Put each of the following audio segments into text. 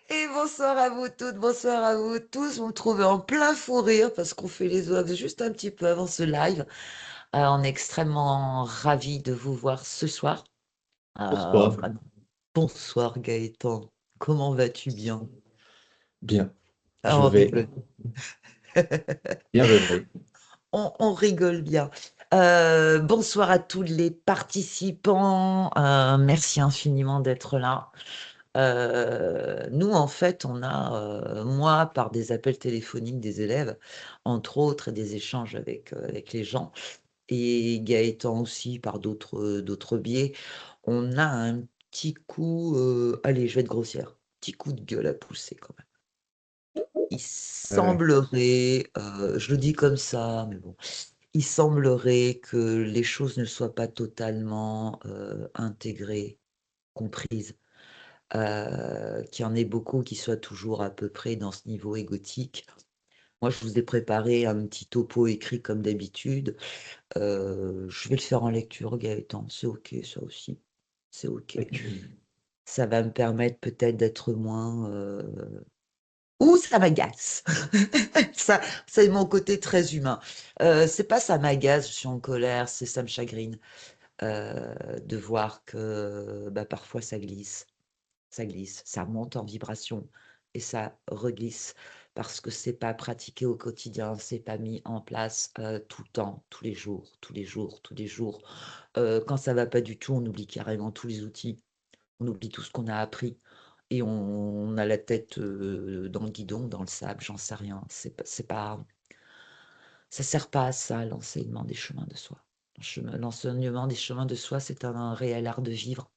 Et bonsoir à vous toutes, bonsoir à vous tous. Vous me trouvez en plein fou rire parce qu'on fait les oeufs juste un petit peu avant ce live. On est extrêmement ravis de vous voir ce soir. Bonsoir. Vraiment. Bonsoir Gaëtan, comment vas-tu bien? Bien. Je On vais. rigole. Bienvenue. On rigole bien. Bonsoir à tous les participants. Merci infiniment d'être là. Nous, en fait, on a, moi, par des appels téléphoniques des élèves, entre autres, et des échanges avec les gens, et Gaëtan aussi par d'autres biais, on a un petit coup, allez, je vais être grossière, petit coup de gueule à pousser quand même. Il Ouais. semblerait, je le dis comme ça, mais bon, il semblerait que les choses ne soient pas totalement intégrées, comprises, qu'il y en ait beaucoup qui soient toujours à peu près dans ce niveau égotique. Moi, je vous ai préparé un petit topo écrit comme d'habitude. Je vais le faire en lecture, Gaëtan. C'est OK, ça aussi. C'est OK. Ça va me permettre peut-être d'être moins... Ouh, ça m'agace. Ça, c'est mon côté très humain. C'est pas ça m'agace, je suis en colère, c'est ça me chagrine de voir que bah, parfois ça glisse, ça monte en vibration et ça reglisse parce que c'est pas pratiqué au quotidien, c'est pas mis en place tout le temps, tous les jours, tous les jours, tous les jours. Quand ça va pas du tout, on oublie carrément tous les outils, on oublie tout ce qu'on a appris et on a la tête dans le guidon, dans le sable, j'en sais rien. C'est pas, ça sert pas à ça, l'enseignement des chemins de soi. L'enseignement des chemins de soi, c'est un réel art de vivre.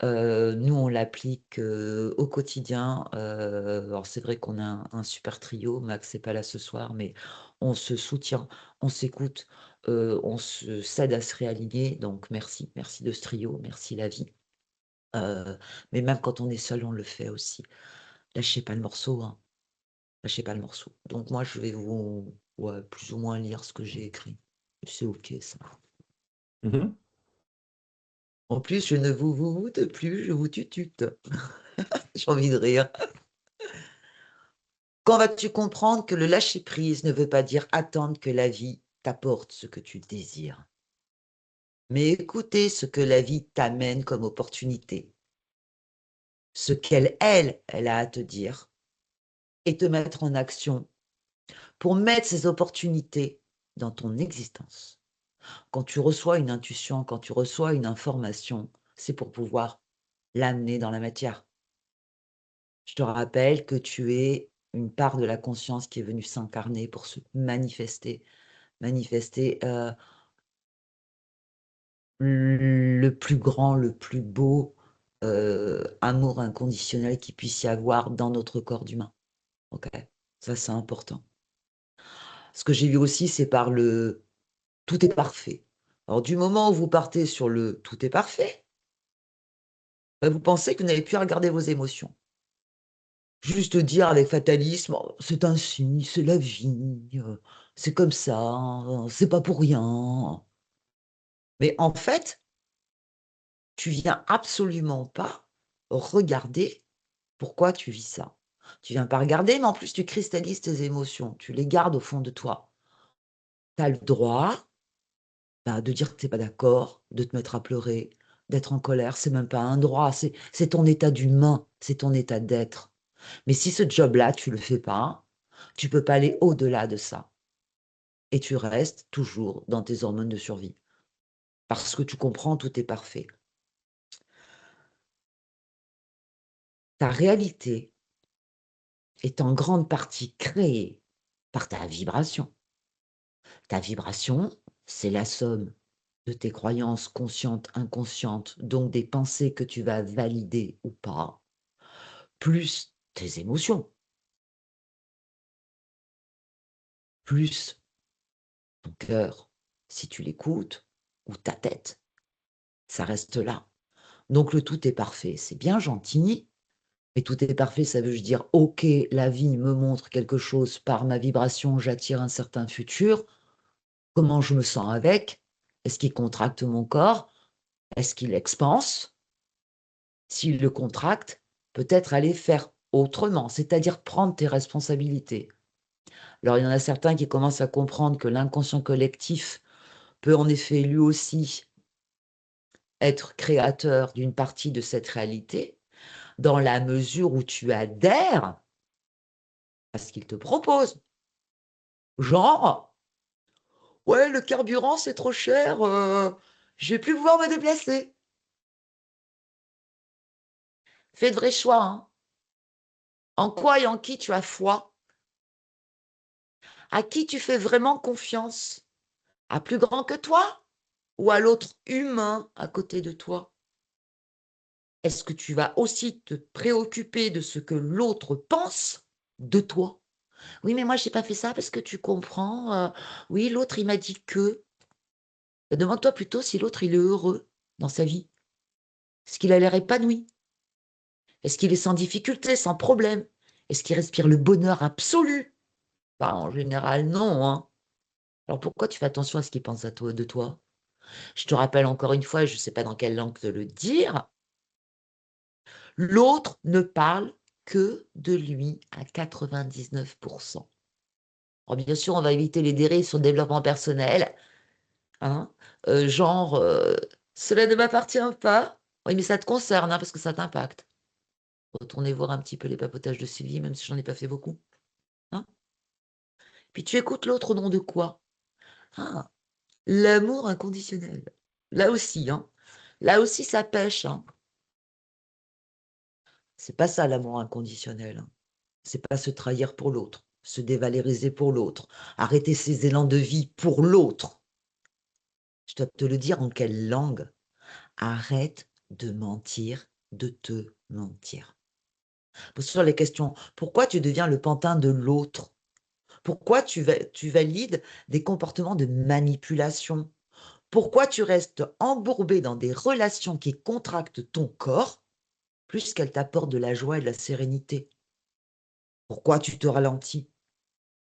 Nous, on l'applique, au quotidien, alors c'est vrai qu'on a un super trio, Max n'est pas là ce soir, mais on se soutient, on s'écoute, on se s'aide à se réaligner, donc merci, merci de ce trio, merci la vie. Mais même quand on est seul, on le fait aussi. Lâchez pas le morceau, hein, lâchez pas le morceau. Donc moi, je vais vous ouais, plus ou moins lire ce que j'ai écrit. C'est OK ça. Mhm. En plus, je ne vous voûte plus, je vous tutute. J'ai envie de rire. Quand vas-tu comprendre que le lâcher-prise ne veut pas dire attendre que la vie t'apporte ce que tu désires, mais écouter ce que la vie t'amène comme opportunité, ce elle a à te dire, et te mettre en action pour mettre ces opportunités dans ton existence. Quand tu reçois une intuition, quand tu reçois une information, c'est pour pouvoir l'amener dans la matière. Je te rappelle que tu es une part de la conscience qui est venue s'incarner pour se manifester le plus grand, le plus beau amour inconditionnel qu'il puisse y avoir dans notre corps d'humain. Ok, ça c'est important. Ce que j'ai vu aussi, c'est par le tout est parfait. Alors du moment où vous partez sur le tout est parfait, bah, vous pensez que vous n'avez plus à regarder vos émotions. Juste dire avec fatalisme, oh, c'est ainsi, c'est la vie, c'est comme ça, c'est pas pour rien. Mais en fait, tu viens absolument pas regarder pourquoi tu vis ça. Tu viens pas regarder, mais en plus, tu cristallises tes émotions. Tu les gardes au fond de toi. Tu as le droit bah, de dire que tu n'es pas d'accord, de te mettre à pleurer, d'être en colère. C'est même pas un droit, c'est ton état d'humain, c'est ton état d'être. Mais si ce job-là, tu le fais pas, tu peux pas aller au-delà de ça. Et tu restes toujours dans tes hormones de survie. Parce que tu comprends, tout est parfait. Ta réalité est en grande partie créée par ta vibration. Ta vibration, c'est la somme de tes croyances conscientes, inconscientes, donc des pensées que tu vas valider ou pas, plus tes émotions, plus ton cœur, si tu l'écoutes, ou ta tête. Ça reste là. Donc le tout est parfait. C'est bien gentil, mais tout est parfait, ça veut dire, ok, la vie me montre quelque chose par ma vibration, j'attire un certain futur. Comment je me sens avec? Est-ce qu'il contracte mon corps? Est-ce qu'il expanse? S'il le contracte, peut-être aller faire autrement, c'est-à-dire prendre tes responsabilités. Alors, il y en a certains qui commencent à comprendre que l'inconscient collectif peut en effet lui aussi être créateur d'une partie de cette réalité, dans la mesure où tu adhères à ce qu'il te propose. Genre, ouais, le carburant, c'est trop cher, je vais plus pouvoir me déplacer. Fais de vrais choix, hein. En quoi et en qui tu as foi? À qui tu fais vraiment confiance? À plus grand que toi? Ou à l'autre humain à côté de toi? Est-ce que tu vas aussi te préoccuper de ce que l'autre pense de toi? Oui, mais moi, j'ai pas fait ça parce que tu comprends, oui, l'autre, il m'a dit que. Demande-toi plutôt si l'autre, il est heureux dans sa vie. Est-ce qu'il a l'air épanoui? Est-ce qu'il est sans difficulté, sans problème? Est-ce qu'il respire le bonheur absolu? Bah, en général, non, hein. Alors pourquoi tu fais attention à ce qu'il pense à toi, de toi? Je te rappelle encore une fois, je ne sais pas dans quelle langue te le dire, l'autre ne parle que de lui à 99%. Alors bien sûr, on va éviter les dérives sur le développement personnel, hein, genre, cela ne m'appartient pas. Oui, mais ça te concerne, hein, parce que ça t'impacte. Retournez voir un petit peu les papotages de Sylvie, même si j'en ai pas fait beaucoup. Hein. Puis tu écoutes l'autre au nom de quoi? Ah, l'amour inconditionnel. Là aussi, hein. Là aussi, ça pêche, hein. C'est pas ça l'amour inconditionnel, hein. C'est pas se trahir pour l'autre, se dévaloriser pour l'autre, arrêter ses élans de vie pour l'autre. Je dois te le dire en quelle langue? Arrête de mentir, de te mentir. Pose-toi les questions. Pourquoi tu deviens le pantin de l'autre? Pourquoi tu valides des comportements de manipulation? Pourquoi tu restes embourbé dans des relations qui contractent ton corps plus qu'elles t'apportent de la joie et de la sérénité? Pourquoi tu te ralentis?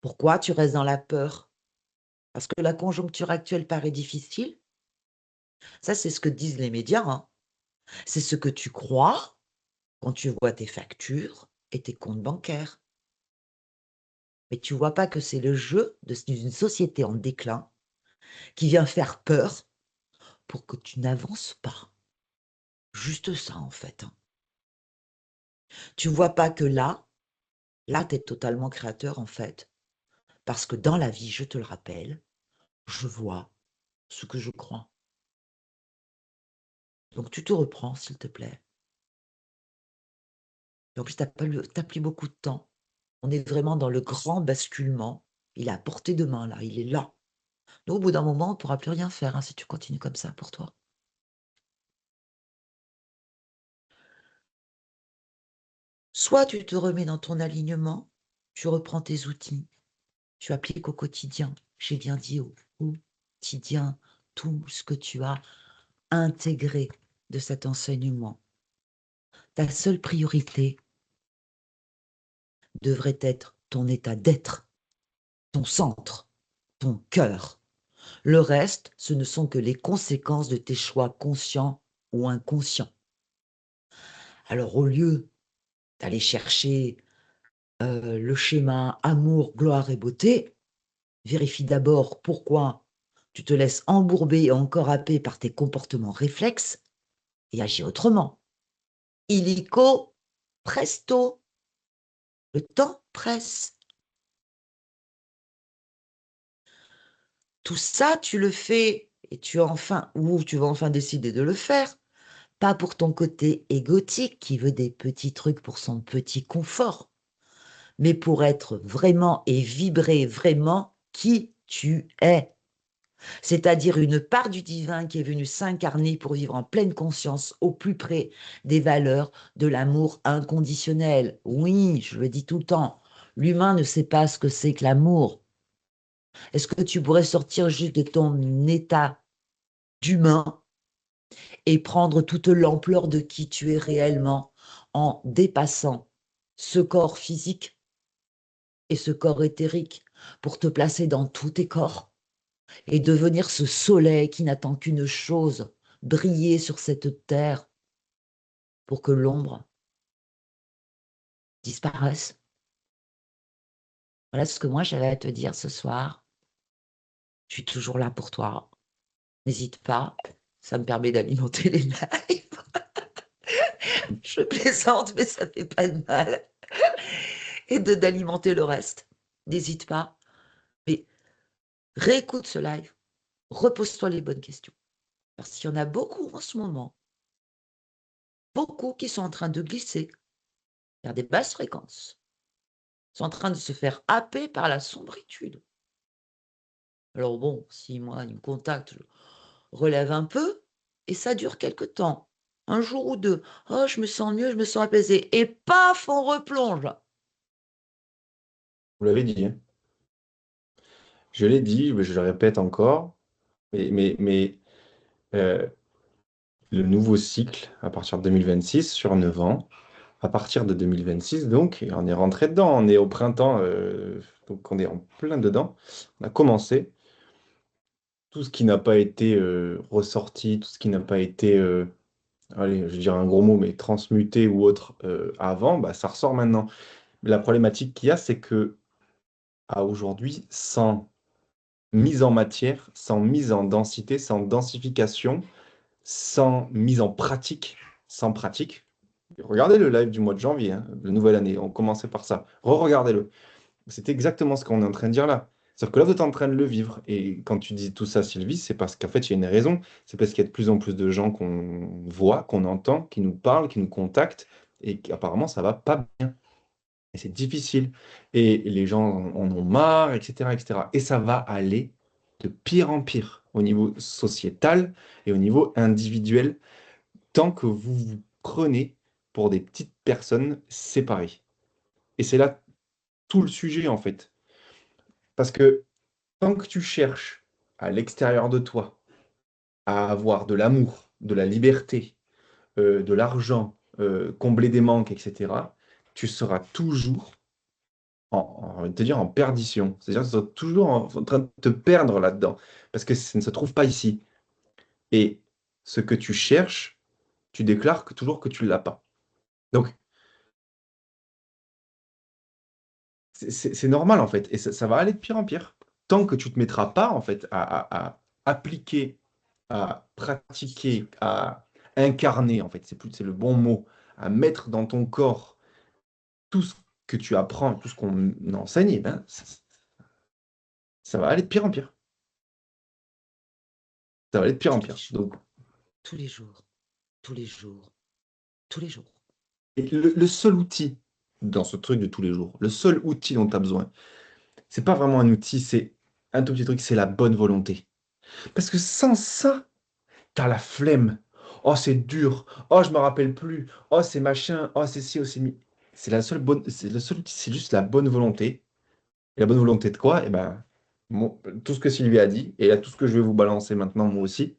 Pourquoi tu restes dans la peur? Parce que la conjoncture actuelle paraît difficile? Ça, c'est ce que disent les médias, hein. C'est ce que tu crois quand tu vois tes factures et tes comptes bancaires. Mais tu vois pas que c'est le jeu d'une société en déclin qui vient faire peur pour que tu n'avances pas. Juste ça, en fait, hein. Tu vois pas que là, tu es totalement créateur, en fait. Parce que dans la vie, je te le rappelle, je vois ce que je crois. Donc tu te reprends, s'il te plaît. En plus, tu as pris beaucoup de temps. On est vraiment dans le grand basculement. Il est à portée de main, là, il est là. Donc, au bout d'un moment, on ne pourra plus rien faire, hein, si tu continues comme ça pour toi. Soit tu te remets dans ton alignement, tu reprends tes outils, tu appliques au quotidien. J'ai bien dit au quotidien tout ce que tu as intégré de cet enseignement. Ta seule priorité devrait être ton état d'être, ton centre, ton cœur. Le reste, ce ne sont que les conséquences de tes choix conscients ou inconscients. Alors au lieu d'aller chercher le schéma amour, gloire et beauté, vérifie d'abord pourquoi tu te laisses embourber et encore happer par tes comportements réflexes et agis autrement. Illico presto, le temps presse. Tout ça, tu le fais et tu vas enfin décider de le faire, pas pour ton côté égotique qui veut des petits trucs pour son petit confort, mais pour être vraiment et vibrer vraiment qui tu es. C'est-à-dire une part du divin qui est venue s'incarner pour vivre en pleine conscience au plus près des valeurs de l'amour inconditionnel. Oui, je le dis tout le temps, l'humain ne sait pas ce que c'est que l'amour. Est-ce que tu pourrais sortir juste de ton état d'humain et prendre toute l'ampleur de qui tu es réellement en dépassant ce corps physique et ce corps éthérique pour te placer dans tous tes corps et devenir ce soleil qui n'attend qu'une chose, briller sur cette terre pour que l'ombre disparaisse. Voilà ce que moi j'avais à te dire ce soir. Je suis toujours là pour toi. N'hésite pas, ça me permet d'alimenter les lives. Je plaisante, mais ça fait pas de mal. Et d'alimenter le reste. N'hésite pas. Mais réécoute ce live. Repose-toi les bonnes questions. Parce qu'il y en a beaucoup en ce moment. Beaucoup qui sont en train de glisser vers des basses fréquences. Ils sont en train de se faire happer par la sombritude. Alors bon, si moi, ils me contactent, je relève un peu et ça dure quelque temps. Un jour ou deux. Oh, je me sens mieux, je me sens apaisée. Et paf, on replonge. Vous l'avez dit, hein. Je l'ai dit, mais je le répète encore. Mais euh, le nouveau cycle, à partir de 2026, sur 9 ans, à partir de 2026, donc, et on est rentré dedans, on est au printemps, donc on est en plein dedans. On a commencé. Tout ce qui n'a pas été ressorti, tout ce qui n'a pas été, allez, je vais dire un gros mot, mais transmuté ou autre avant, bah, ça ressort maintenant. La problématique qu'il y a, c'est que à aujourd'hui, sans mise en matière, sans mise en densité, sans densification, sans mise en pratique, sans pratique. Regardez le live du mois de janvier, hein, de nouvelle année, on commençait par ça. Re-regardez-le. C'est exactement ce qu'on est en train de dire là. C'est-à-dire que là, vous êtes en train de le vivre. Et quand tu dis tout ça, Sylvie, c'est parce qu'en fait, il y a une raison. C'est parce qu'il y a de plus en plus de gens qu'on voit, qu'on entend, qui nous parlent, qui nous contactent, et qu'apparemment, ça va pas bien. Et c'est difficile. Et les gens en ont marre, etc., etc. Et ça va aller de pire en pire au niveau sociétal et au niveau individuel, tant que vous vous prenez pour des petites personnes séparées. Et c'est là tout le sujet, en fait. Parce que tant que tu cherches à l'extérieur de toi à avoir de l'amour, de la liberté, de l'argent, combler des manques, etc., tu seras toujours on va te dire, en perdition. C'est-à-dire que tu seras toujours en train de te perdre là-dedans. Parce que ça ne se trouve pas ici. Et ce que tu cherches, tu déclares toujours que tu ne l'as pas. Donc, c'est normal, en fait. Et ça va aller de pire en pire. Tant que tu ne te mettras pas, en fait, à appliquer, à pratiquer, à incarner, en fait, c'est le bon mot, à mettre dans ton corps tout ce que tu apprends, tout ce qu'on enseigne, eh ben, ça va aller de pire en pire. Ça va aller de pire en Tous les pire. jours, Donc, tous les jours, tous les jours, tous les jours. et le seul outil dans ce truc de tous les jours, le seul outil dont tu as besoin, c'est pas vraiment un outil, c'est un tout petit truc, c'est la bonne volonté. Parce que sans ça, t'as la flemme. Oh, c'est dur. Oh, je me rappelle plus. Oh, c'est machin. Oh, c'est ci, oh, c'est mi. C'est la seule bonne, c'est le seul outil, c'est juste la bonne volonté. Et la bonne volonté de quoi? Eh ben, tout ce que Sylvie a dit, et là, tout ce que je vais vous balancer maintenant, moi aussi.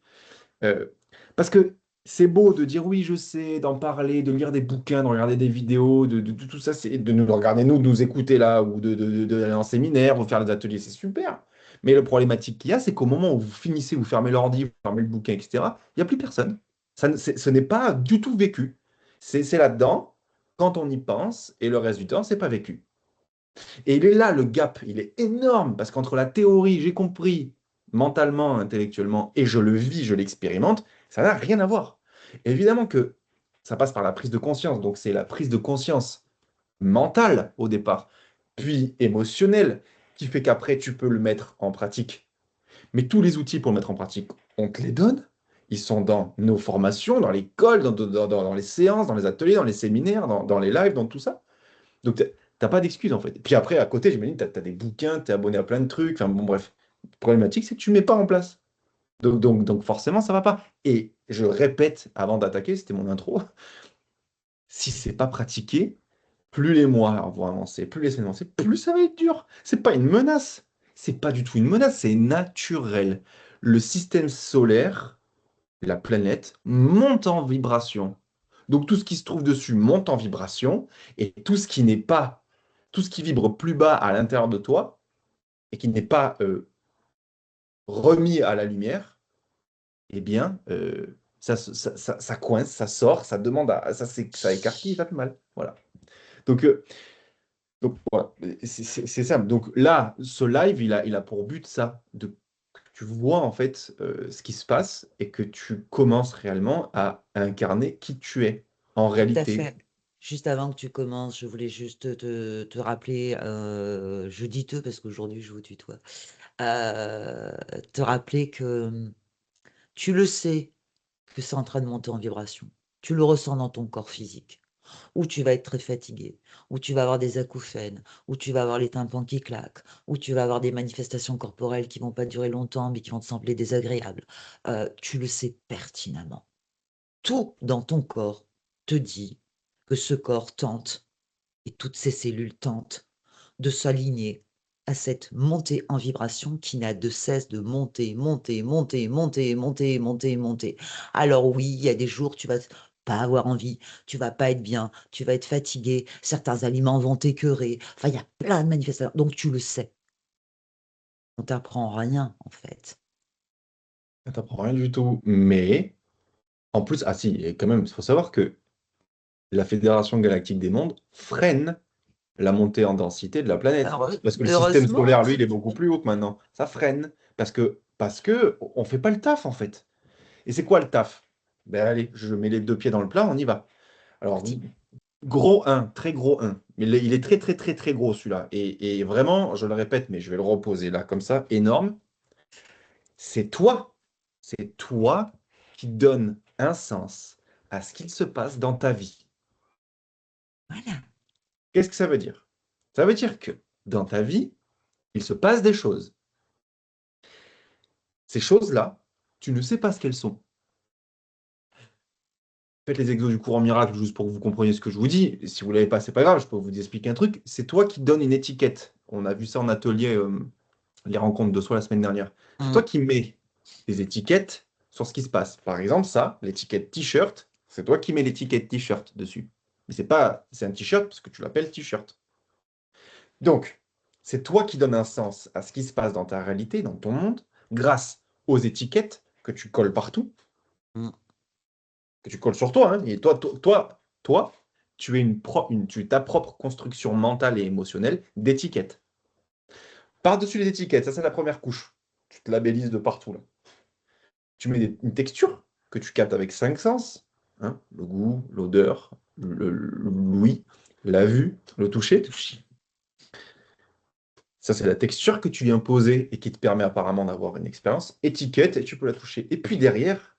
Euh, parce que c'est beau de dire oui, je sais, d'en parler, de lire des bouquins, de regarder des vidéos, de tout ça, c'est de nous regarder, nous, de nous écouter là, ou d'aller en séminaire, ou faire des ateliers, c'est super. Mais le problématique qu'il y a, c'est qu'au moment où vous finissez, vous fermez l'ordi, vous fermez le bouquin, etc., il n'y a plus personne. Ce n'est pas du tout vécu. C'est là-dedans, quand on y pense, et le reste du temps, c'est pas vécu. Et il est là, le gap, il est énorme, parce qu'entre la théorie, j'ai compris, mentalement, intellectuellement, et je le vis, je l'expérimente, ça n'a rien à voir. Évidemment que ça passe par la prise de conscience, donc c'est la prise de conscience mentale au départ, puis émotionnelle, qui fait qu'après tu peux le mettre en pratique. Mais tous les outils pour le mettre en pratique, on te les donne. Ils sont dans nos formations, dans l'école, dans les séances, dans les ateliers, dans les séminaires, dans les lives, dans tout ça. Donc, t'as pas d'excuse en fait. Puis après, à côté, j'imagine, tu as des bouquins, tu es abonné à plein de trucs. Enfin, bon, bref. La problématique, c'est que tu ne mets pas en place. Donc forcément, ça va pas. Et je répète avant d'attaquer, c'était mon intro, si c'est pas pratiqué, plus les mois vont avancer, plus les semaines vont avancer, plus ça va être dur. C'est pas une menace. C'est pas du tout une menace, c'est naturel. Le système solaire, la planète, monte en vibration. Donc tout ce qui se trouve dessus monte en vibration, et tout ce qui n'est pas, tout ce qui vibre plus bas à l'intérieur de toi, et qui n'est pas remis à la lumière, eh bien, ça coince, ça sort, ça demande ça écarquille, ça fait mal. Voilà. Donc, voilà, c'est simple. Donc là, ce live, il a pour but ça, que tu vois en fait ce qui se passe et que tu commences réellement à incarner qui tu es en Tout à réalité. fait. Juste avant que tu commences, je voulais juste te rappeler, je dis te parce qu'aujourd'hui je vous tutoie, euh, te rappeler que tu le sais que c'est en train de monter en vibration. Tu le ressens dans ton corps physique, où tu vas être très fatigué, où tu vas avoir des acouphènes, où tu vas avoir les tympans qui claquent, où tu vas avoir des manifestations corporelles qui vont pas durer longtemps mais qui vont te sembler désagréables. Tu le sais pertinemment. Tout dans ton corps te dit que ce corps tente, et toutes ces cellules tentent, de s'aligner à cette montée en vibration qui n'a de cesse de monter, monter, monter, monter, monter, monter, monter. Alors oui, il y a des jours, tu vas pas avoir envie, tu vas pas être bien, tu vas être fatigué, certains aliments vont t'écœurer, enfin, il y a plein de manifestations, donc tu le sais. On t'apprend rien, en fait. Ça t'apprend rien du tout. Mais en plus, ah si, et quand même, il faut savoir que la Fédération Galactique des Mondes freine la montée en densité de la planète. Parce que le système Heureusement, solaire, lui, il est beaucoup plus haut que maintenant. Ça freine. Parce que on fait pas le taf, en fait. Et c'est quoi le taf? Ben allez, je mets les deux pieds dans le plat, on y va. Alors, parti. gros un, très gros un. Mais il est très, très, très, très gros, celui-là. Et vraiment, je le répète, mais je vais le reposer là, comme ça, énorme. C'est toi. C'est toi qui donne un sens à ce qu'il se passe dans ta vie. Voilà. Qu'est-ce que ça veut dire? Ça veut dire que dans ta vie, il se passe des choses. Ces choses-là, tu ne sais pas ce qu'elles sont. Faites les exos du courant miracle juste pour que vous compreniez ce que je vous dis. Et si vous ne l'avez pas, c'est pas grave, je peux vous expliquer un truc. C'est toi qui donnes une étiquette. On a vu ça en atelier, les rencontres de soi la semaine dernière. C'est toi Mm. qui mets des étiquettes sur ce qui se passe. Par exemple, ça, l'étiquette t-shirt, c'est toi qui mets l'étiquette t-shirt dessus. Mais c'est pas, c'est un t-shirt parce que tu l'appelles t-shirt. Donc, c'est toi qui donnes un sens à ce qui se passe dans ta réalité, dans ton monde, grâce aux étiquettes que tu colles partout, Mm. que tu colles sur toi, hein. Et toi, tu es tu es ta propre construction mentale et émotionnelle d'étiquettes. Par-dessus les étiquettes, ça c'est la première couche. Tu te labellises de partout là. Tu mets une texture que tu captes avec cinq sens, hein, le goût, l'odeur, l'ouïe, la vue, le toucher. Touché. Ça, c'est la texture que tu viens poser et qui te permet apparemment d'avoir une expérience. Étiquette, et tu peux la toucher. Et puis derrière,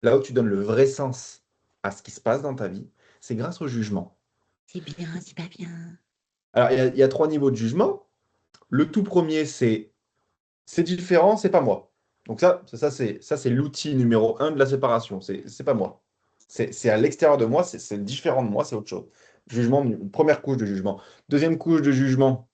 là où tu donnes le vrai sens à ce qui se passe dans ta vie, c'est grâce au jugement. C'est bien, c'est pas bien. Alors, il y a trois niveaux de jugement. Le tout premier, c'est différent, c'est pas moi. Donc ça, c'est l'outil numéro un de la séparation. C'est pas moi. C'est à l'extérieur de moi, c'est différent de moi, c'est autre chose. Jugement, première couche de jugement. Deuxième couche de jugement,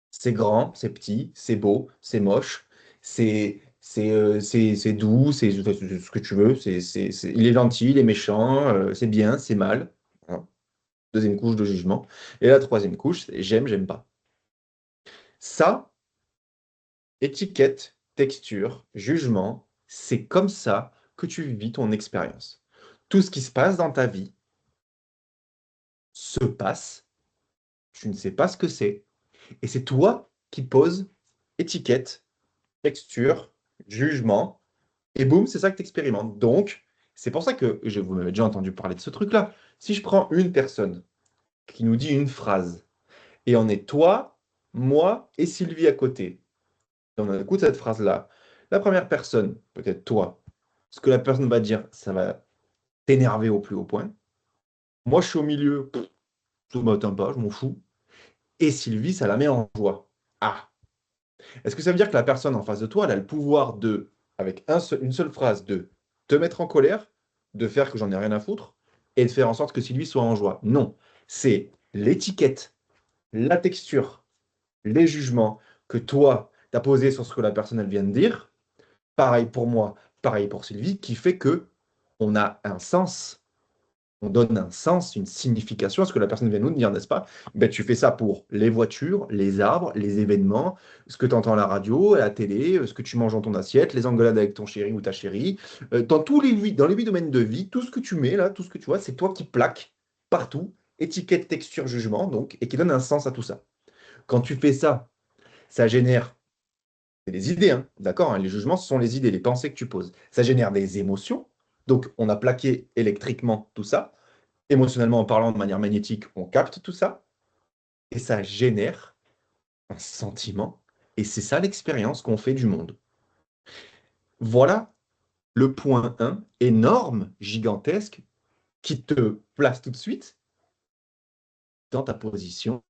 c'est grand, c'est petit, c'est beau, c'est moche, c'est doux, c'est ce que tu veux. Il est gentil, il est méchant, c'est bien, c'est mal. Voilà. Deuxième couche de jugement. Et la troisième couche, c'est j'aime, j'aime pas. Ça, étiquette, texture, jugement, c'est comme ça que tu vis ton expérience. Tout ce qui se passe dans ta vie se passe, tu ne sais pas ce que c'est, et c'est toi qui poses étiquette, texture, jugement, et boum, c'est ça que tu expérimentes. Donc, c'est pour ça que vous m'avez déjà entendu parler de ce truc-là. Si je prends une personne qui nous dit une phrase, et on est toi, moi et Sylvie à côté, et on écoute cette phrase-là, la première personne, peut-être toi, ce que la personne va dire, ça va t'énerver au plus haut point. Moi, je suis au milieu, pff, ça m'atteint pas, je m'en fous. Et Sylvie, ça la met en joie. Ah, est-ce que ça veut dire que la personne en face de toi, elle a le pouvoir de, avec une seule phrase, de te mettre en colère, de faire que j'en ai rien à foutre, et de faire en sorte que Sylvie soit en joie? Non. C'est l'étiquette, la texture, les jugements que toi, tu as posés sur ce que la personne elle vient de dire, pareil pour moi, pareil pour Sylvie, qui fait que on a un sens On donne un sens, une signification à ce que la personne vient nous dire, n'est-ce pas? Ben, tu fais ça pour les voitures, les arbres, les événements, ce que tu entends à la radio, à la télé, ce que tu manges dans ton assiette, les engueulades avec ton chéri ou ta chérie. Dans les 8 domaines de vie, tout ce que tu mets là, tout ce que tu vois, c'est toi qui plaques partout, étiquette, texture, jugement, donc, et qui donne un sens à tout ça. Quand tu fais ça, ça génère des idées, hein, d'accord, hein, les jugements, ce sont les idées, les pensées que tu poses. Ça génère des émotions. Donc, on a plaqué électriquement tout ça. Émotionnellement en parlant, de manière magnétique, on capte tout ça. Et ça génère un sentiment. Et c'est ça l'expérience qu'on fait du monde. Voilà le point 1, énorme, gigantesque, qui te place tout de suite dans ta position,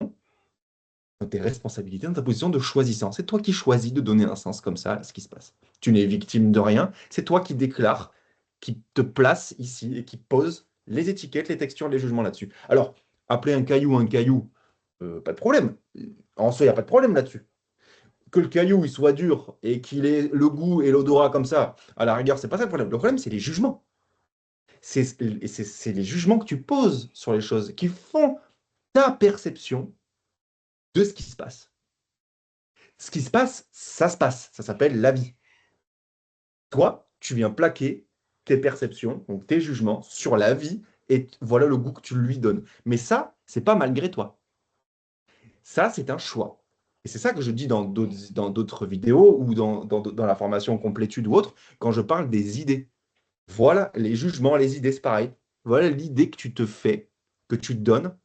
dans tes responsabilités, dans ta position de choisissant. C'est toi qui choisis de donner un sens comme ça à ce qui se passe. Tu n'es victime de rien. C'est toi qui déclare, qui te place ici et qui pose les étiquettes, les textures, les jugements là-dessus. Alors, appeler un caillou, pas de problème. En soi, il n'y a pas de problème là-dessus. Que le caillou il soit dur et qu'il ait le goût et l'odorat comme ça, à la rigueur, c'est pas ça le problème. Le problème, c'est les jugements. C'est les jugements que tu poses sur les choses qui font ta perception de ce qui se passe. Ce qui se passe, ça se passe. Ça s'appelle la vie. Toi, tu viens plaquer tes perceptions, donc tes jugements sur la vie, et voilà le goût que tu lui donnes. Mais ça, c'est pas malgré toi. Ça, c'est un choix. Et c'est ça que je dis dans d'autres vidéos ou dans la formation complétude ou autre, quand je parle des idées. Voilà, les jugements, les idées, c'est pareil. Voilà l'idée que tu te fais, que tu donnes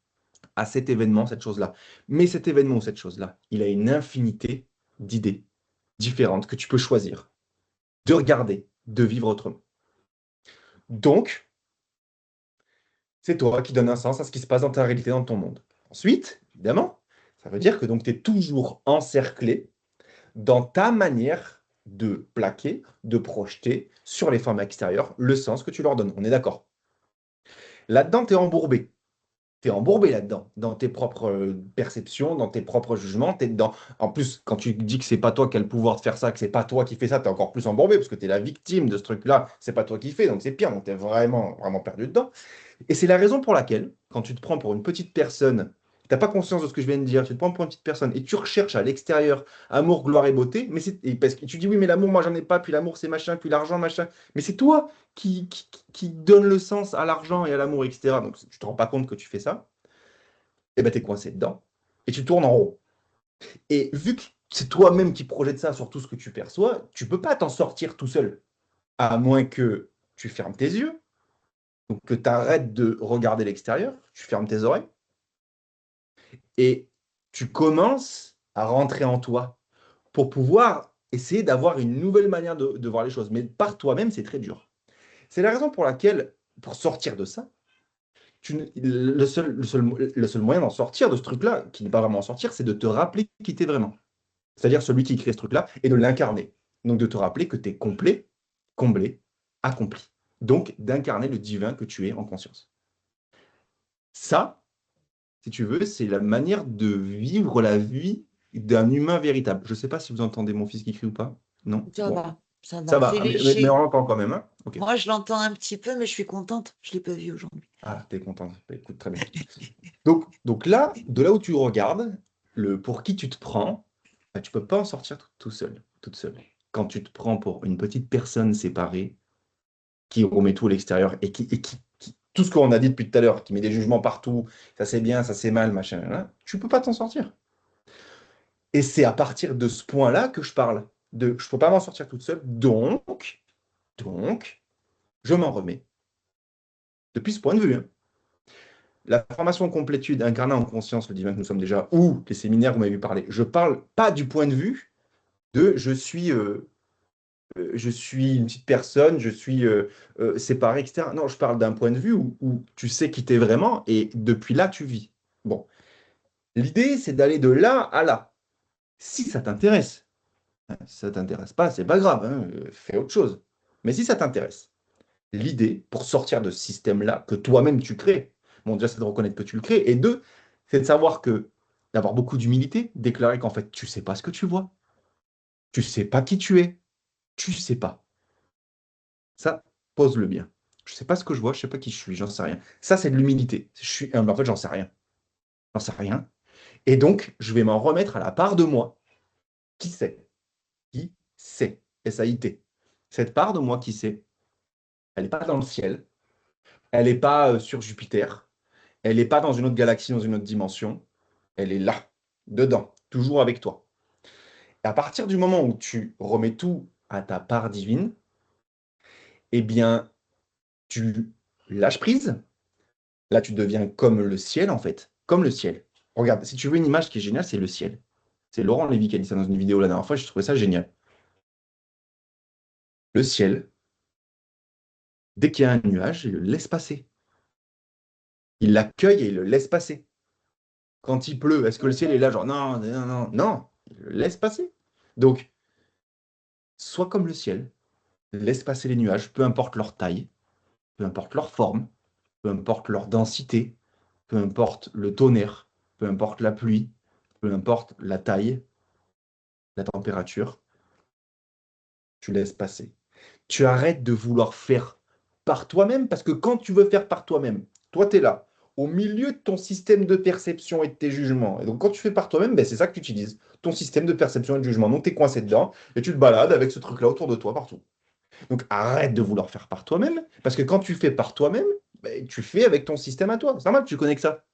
à cet événement, cette chose-là. Mais cet événement ou cette chose-là, il a une infinité d'idées différentes que tu peux choisir de regarder, de vivre autrement. Donc, c'est toi qui donnes un sens à ce qui se passe dans ta réalité, dans ton monde. Ensuite, évidemment, ça veut dire que tu es toujours encerclé dans ta manière de plaquer, de projeter sur les formes extérieures le sens que tu leur donnes. On est d'accord? Là-dedans, tu es embourbé. Tu es embourbé là-dedans, dans tes propres perceptions, dans tes propres jugements. T'es dedans. En plus, quand tu dis que c'est pas toi qui as le pouvoir de faire ça, que c'est pas toi qui fais ça, tu es encore plus embourbé parce que tu es la victime de ce truc-là. C'est pas toi qui fais, donc c'est pire. Donc tu es vraiment, vraiment perdu dedans. Et c'est la raison pour laquelle, quand tu te prends pour une petite personne, tu n'as pas conscience de ce que je viens de dire, tu te prends pour une petite personne et tu recherches à l'extérieur amour, gloire et beauté, mais parce que tu dis oui, mais l'amour, moi j'en ai pas, puis l'amour c'est machin, puis l'argent, machin. Mais c'est toi qui donne le sens à l'argent et à l'amour, etc. Donc tu te rends pas compte que tu fais ça, et ben tu es coincé dedans et tu tournes en rond. Et vu que c'est toi-même qui projette ça sur tout ce que tu perçois, tu peux pas t'en sortir tout seul, à moins que tu fermes tes yeux, donc que tu arrêtes de regarder l'extérieur, tu fermes tes oreilles et tu commences à rentrer en toi pour pouvoir essayer d'avoir une nouvelle manière de voir les choses. Mais par toi-même, c'est très dur. C'est la raison pour laquelle, pour sortir de ça, le seul moyen d'en sortir de ce truc-là, qui n'est pas vraiment en sortir, c'est de te rappeler qui t'es vraiment. C'est-à-dire celui qui crée ce truc-là et de l'incarner. Donc de te rappeler que tu es complet, comblé, accompli. Donc d'incarner le divin que tu es en conscience. Ça, si tu veux, c'est la manière de vivre la vie d'un humain véritable. Je ne sais pas si vous entendez mon fils qui crie ou pas. Non? Ça Bon, va, ça ça va. va, mais on l'entend quand même, hein? Ok. Moi, je l'entends un petit peu, mais je suis contente. Je ne l'ai pas vu aujourd'hui. Ah, t'es content. Bah, écoute, très bien. Donc là, de là où tu regardes, pour qui tu te prends, bah, tu peux pas en sortir tout seul, toute seule. Quand tu te prends pour une petite personne séparée, qui remet tout à l'extérieur tout ce qu'on a dit depuis tout à l'heure, qui met des jugements partout, ça c'est bien, ça c'est mal, machin, là, tu peux pas t'en sortir. Et c'est à partir de ce point-là que je parle. Je ne peux pas m'en sortir toute seule, donc, je m'en remets. Depuis ce point de vue, hein. La formation complétude incarnée en conscience, le divin que nous sommes déjà, ou les séminaires, vous m'avez vu parler, je parle pas du point de vue de je suis une petite personne, je suis séparé, etc. Non, je parle d'un point de vue où tu sais qui t'es vraiment et depuis là, tu vis. Bon, l'idée, c'est d'aller de là à là. Si ça t'intéresse, hein, si ça t'intéresse pas, c'est pas grave, hein, fais autre chose. Mais si ça t'intéresse, l'idée, pour sortir de ce système-là, que toi-même tu crées, bon, déjà, c'est de reconnaître que tu le crées, et deux, c'est de savoir que, d'avoir beaucoup d'humilité, déclarer qu'en fait, tu sais pas ce que tu vois, tu sais pas qui tu es, tu sais pas. Ça, pose-le bien. Je sais pas ce que je vois, je sais pas qui je suis, j'en sais rien. Ça, c'est de l'humilité. Je suis humble. En fait, j'en sais rien. J'en sais rien. Et donc, je vais m'en remettre à la part de moi. Qui sait? Qui sait? S-A-I-T. Cette part de moi qui sait, elle n'est pas dans le ciel. Elle n'est pas sur Jupiter. Elle n'est pas dans une autre galaxie, dans une autre dimension. Elle est là, dedans, toujours avec toi. Et à partir du moment où tu remets tout à ta part divine, eh bien, tu lâches prise. Là, tu deviens comme le ciel, en fait. Comme le ciel. Regarde, si tu veux une image qui est géniale, c'est le ciel. C'est Laurent Lévy qui a dit ça dans une vidéo la dernière fois, je trouvais ça génial. Le ciel, dès qu'il y a un nuage, il le laisse passer. Il l'accueille et il le laisse passer. Quand il pleut, est-ce que le ciel est là, genre non, non, non, non, il le laisse passer. Donc, sois comme le ciel, laisse passer les nuages, peu importe leur taille, peu importe leur forme, peu importe leur densité, peu importe le tonnerre, peu importe la pluie, peu importe la taille, la température, tu laisses passer. Tu arrêtes de vouloir faire par toi-même, parce que quand tu veux faire par toi-même, toi, tu es là, au milieu de ton système de perception et de tes jugements. Et donc, quand tu fais par toi-même, ben, c'est ça que tu utilises, ton système de perception et de jugement. Donc, tu es coincé dedans et tu te balades avec ce truc-là autour de toi partout. Donc, arrête de vouloir faire par toi-même, parce que quand tu fais par toi-même, ben, tu fais avec ton système à toi. C'est normal, tu connais que ça.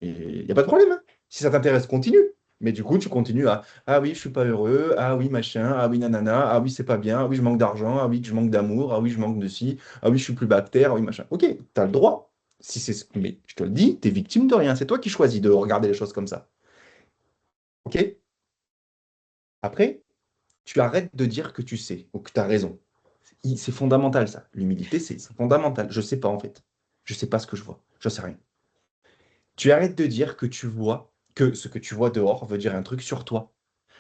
Il n'y a pas de problème, hein. Si ça t'intéresse, continue. Mais du coup, tu continues à ah oui, je suis pas heureux, ah oui, machin, ah oui, nanana, ah oui, c'est pas bien, ah oui, je manque d'argent, ah oui, je manque d'amour, ah oui, je manque de ci, ah oui, je suis plus bactère, ah oui, machin. Ok, tu as le droit. Si c'est... Mais je te le dis, tu es victime de rien. C'est toi qui choisis de regarder les choses comme ça. Ok? Après, tu arrêtes de dire que tu sais ou que tu as raison. C'est fondamental, ça. L'humilité, c'est fondamental. Je sais pas, en fait. Je sais pas ce que je vois. Je sais rien. Tu arrêtes de dire que tu vois, que ce que tu vois dehors veut dire un truc sur toi.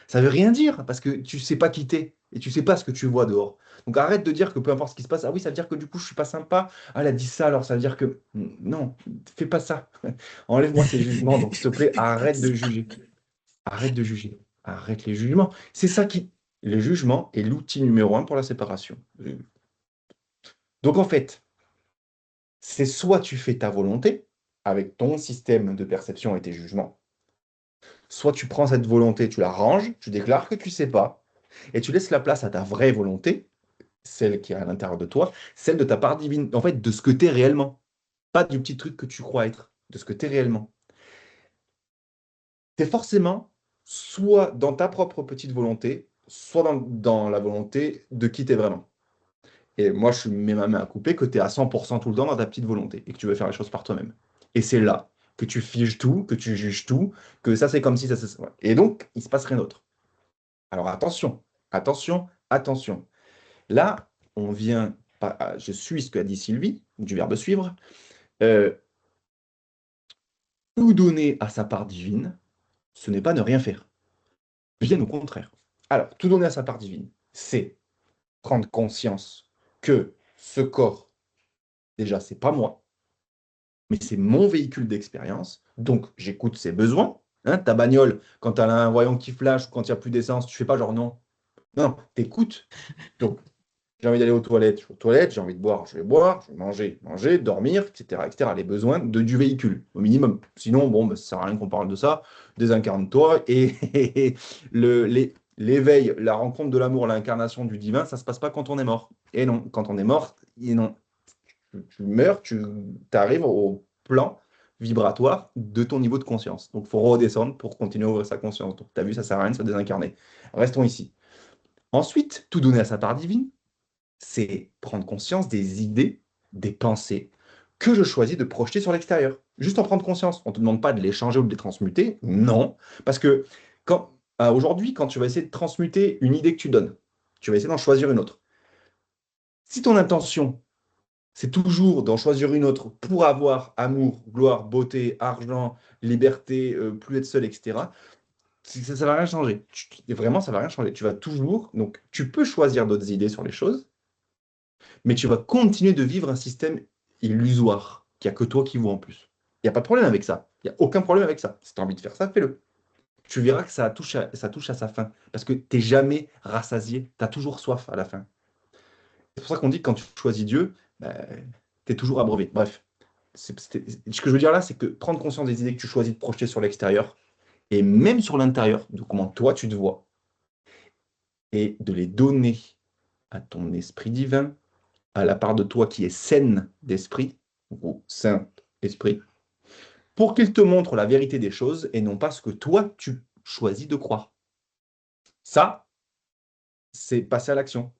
Ça veut rien dire parce que tu sais pas qui t'es et tu sais pas ce que tu vois dehors. Donc arrête de dire que peu importe ce qui se passe, ah oui, ça veut dire que du coup je suis pas sympa. Ah, elle a dit ça, alors ça veut dire que non, fais pas ça. Enlève-moi ces jugements. Donc s'il te plaît, arrête de juger. Arrête de juger. Arrête les jugements. C'est ça qui. Le jugement est l'outil numéro un pour la séparation. Donc en fait, c'est soit tu fais ta volonté avec ton système de perception et tes jugements, soit tu prends cette volonté, tu la ranges, tu déclares que tu sais pas, et tu laisses la place à ta vraie volonté, celle qui est à l'intérieur de toi, celle de ta part divine, en fait, de ce que tu es réellement. Pas du petit truc que tu crois être, de ce que tu es réellement. Tu es forcément soit dans ta propre petite volonté, soit dans la volonté de qui tu es vraiment. Et moi, je mets ma main à couper que tu es à 100% tout le temps dans ta petite volonté et que tu veux faire les choses par toi-même. Et c'est là que tu figes tout, que tu juges tout, que ça c'est comme si ça c'est... Ouais. Et donc, il se passe rien d'autre. Alors attention, attention, attention. Là, on vient, je suis ce qu'a dit Sylvie, du verbe suivre, euh, tout donner à sa part divine, ce n'est pas ne rien faire. Bien au contraire. Alors, tout donner à sa part divine, c'est prendre conscience que ce corps, déjà, c'est pas moi, mais c'est mon véhicule d'expérience, donc j'écoute ses besoins. Hein, ta bagnole, quand tu as un voyant qui flash ou quand il n'y a plus d'essence, tu fais pas genre non. Non, t'écoutes. Donc, j'ai envie d'aller aux toilettes, je vais aux toilettes, j'ai envie de boire, je vais boire, je vais manger, manger, dormir, etc., etc. Les besoins du véhicule, au minimum. Sinon, bon, bah, ça ne sert à rien qu'on parle de ça. Désincarne-toi et l'éveil, la rencontre de l'amour, l'incarnation du divin, ça ne se passe pas quand on est mort. Et non, quand on est mort, et non. Tu meurs, tu arrives au plan vibratoire de ton niveau de conscience. Donc, il faut redescendre pour continuer à ouvrir sa conscience. Donc, tu as vu, ça ne sert à rien de se désincarner. Restons ici. Ensuite, tout donner à sa part divine, c'est prendre conscience des idées, des pensées que je choisis de projeter sur l'extérieur. Juste en prendre conscience. On ne te demande pas de les changer ou de les transmuter. Non. Parce que aujourd'hui, quand tu vas essayer de transmuter une idée que tu donnes, tu vas essayer d'en choisir une autre. Si ton intention, c'est toujours d'en choisir une autre pour avoir amour, gloire, beauté, argent, liberté, plus être seul, etc., ça ne va rien changer. Vraiment, ça ne va rien changer. Tu vas toujours... Donc, tu peux choisir d'autres idées sur les choses, mais tu vas continuer de vivre un système illusoire, qu'il n'y a que toi qui vois en plus. Il n'y a pas de problème avec ça. Il n'y a aucun problème avec ça. Si tu as envie de faire ça, fais-le. Tu verras que ça touche à sa fin. Parce que tu n'es jamais rassasié. Tu as toujours soif à la fin. C'est pour ça qu'on dit que quand tu choisis Dieu, ben, tu es toujours abreuvé. Bref, ce que je veux dire là, c'est que prendre conscience des idées que tu choisis de projeter sur l'extérieur, et même sur l'intérieur, de comment toi tu te vois, et de les donner à ton esprit divin, à la part de toi qui est saine d'esprit, ou saint esprit, pour qu'il te montre la vérité des choses et non pas ce que toi tu choisis de croire. Ça, c'est passer à l'action.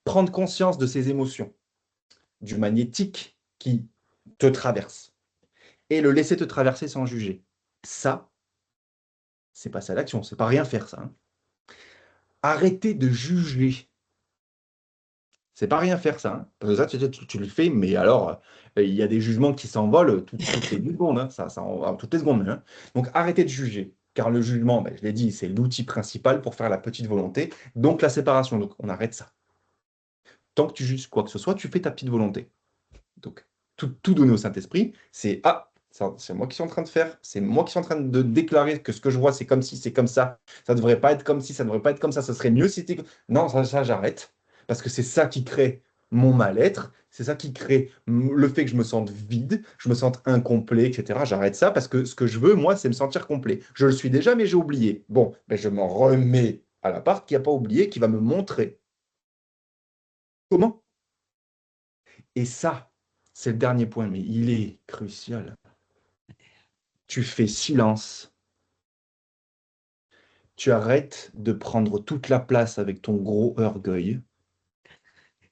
Prendre conscience de ses émotions, du magnétique qui te traverse, et le laisser te traverser sans juger. Ça, c'est passer à l'action, c'est pas rien faire ça. Hein. Arrêter de juger. C'est pas rien faire ça. Hein. Parce que ça, tu le fais, mais alors, il y a des jugements qui s'envolent toutes les secondes. Hein. Ça toutes les secondes. Hein. Donc, arrêtez de juger. Car le jugement, ben, je l'ai dit, c'est l'outil principal pour faire la petite volonté. Donc, la séparation. Donc, on arrête ça. Tant que tu juges quoi que ce soit, tu fais ta petite volonté. Donc, tout donner au Saint-Esprit, c'est ah, c'est moi qui suis en train de faire, c'est moi qui suis en train de déclarer que ce que je vois, c'est comme si, c'est comme ça devrait pas être comme si, ça devrait pas être comme ça serait mieux si c'était. Non, ça j'arrête. Parce que c'est ça qui crée mon mal-être, c'est ça qui crée le fait que je me sente vide, je me sente incomplet, etc. J'arrête ça parce que ce que je veux, moi, c'est me sentir complet. Je le suis déjà, mais j'ai oublié. Bon, ben je m'en remets à la part qui n'a pas oublié, qui va me montrer comment. Et ça, c'est le dernier point, mais il est crucial. Tu fais silence. Tu arrêtes de prendre toute la place avec ton gros orgueil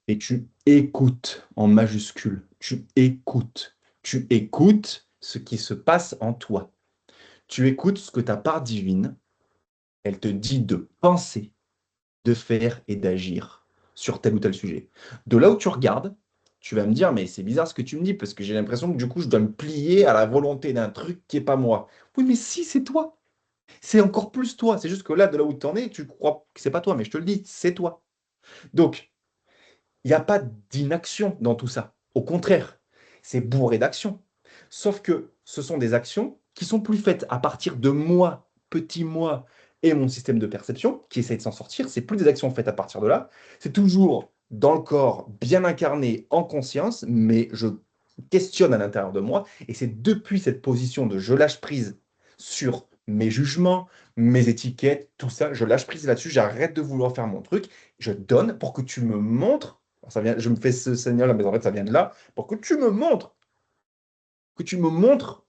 et tu écoutes en majuscule. Tu écoutes. Tu écoutes ce qui se passe en toi. Tu écoutes ce que ta part divine, elle te dit de penser, de faire et d'agir sur tel ou tel sujet. De là où tu regardes, tu vas me dire, mais c'est bizarre ce que tu me dis, parce que j'ai l'impression que du coup, je dois me plier à la volonté d'un truc qui n'est pas moi. Oui, mais si, c'est toi. C'est encore plus toi. C'est juste que là, de là où tu en es, tu crois que c'est pas toi, mais je te le dis, c'est toi. Donc, il n'y a pas d'inaction dans tout ça. Au contraire, c'est bourré d'action. Sauf que ce sont des actions qui sont plus faites à partir de moi, petit moi, et mon système de perception qui essaye de s'en sortir. C'est plus des actions faites à partir de là. C'est toujours dans le corps, bien incarné, en conscience, mais je questionne à l'intérieur de moi. Et c'est depuis cette position de je lâche prise sur mes jugements, mes étiquettes, tout ça, je lâche prise là-dessus, j'arrête de vouloir faire mon truc, je donne pour que tu me montres ça vient, je me fais ce signal, mais en fait, ça vient de là, pour que tu me montres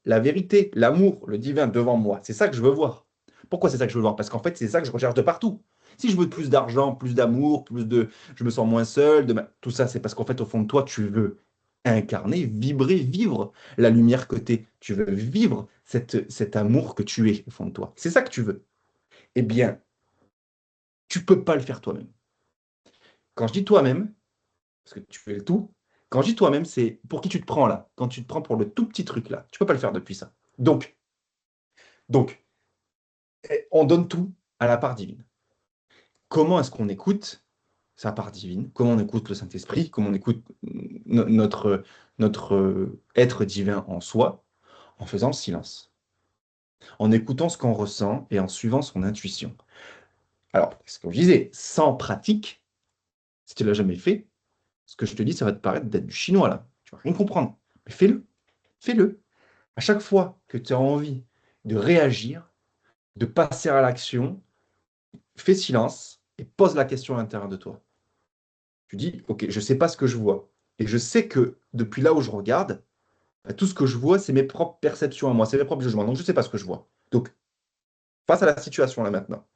la vérité, l'amour, le divin devant moi. C'est ça que je veux voir. Pourquoi c'est ça que je veux voir? Parce qu'en fait, c'est ça que je recherche de partout. Si je veux plus d'argent, plus d'amour, plus de... Je me sens moins seul, tout ça, c'est parce qu'en fait, au fond de toi, tu veux incarner, vibrer, vivre la lumière que tu es. Tu veux vivre cet amour que tu es au fond de toi. C'est ça que tu veux. Eh bien, tu peux pas le faire toi-même. Quand je dis toi-même, parce que tu fais le tout. Quand je dis toi-même, c'est pour qui tu te prends là. Quand tu te prends pour le tout petit truc là, tu peux pas le faire depuis ça. Donc, on donne tout à la part divine. Comment est-ce qu'on écoute sa part divine? Comment on écoute le Saint-Esprit? Comment on écoute notre être divin en soi? En faisant le silence, en écoutant ce qu'on ressent et en suivant son intuition. Alors, ce que je disais, sans pratique, si tu ne l'as jamais fait, ce que je te dis, ça va te paraître d'être du chinois là. Tu vas rien comprendre. Mais fais-le. Fais-le. À chaque fois que tu as envie de réagir, de passer à l'action, fais silence et pose la question à l'intérieur de toi. Tu dis, OK, je ne sais pas ce que je vois. Et je sais que depuis là où je regarde, bah, tout ce que je vois, c'est mes propres perceptions à moi, c'est mes propres jugements. Donc, je ne sais pas ce que je vois. Donc, face à la situation là maintenant,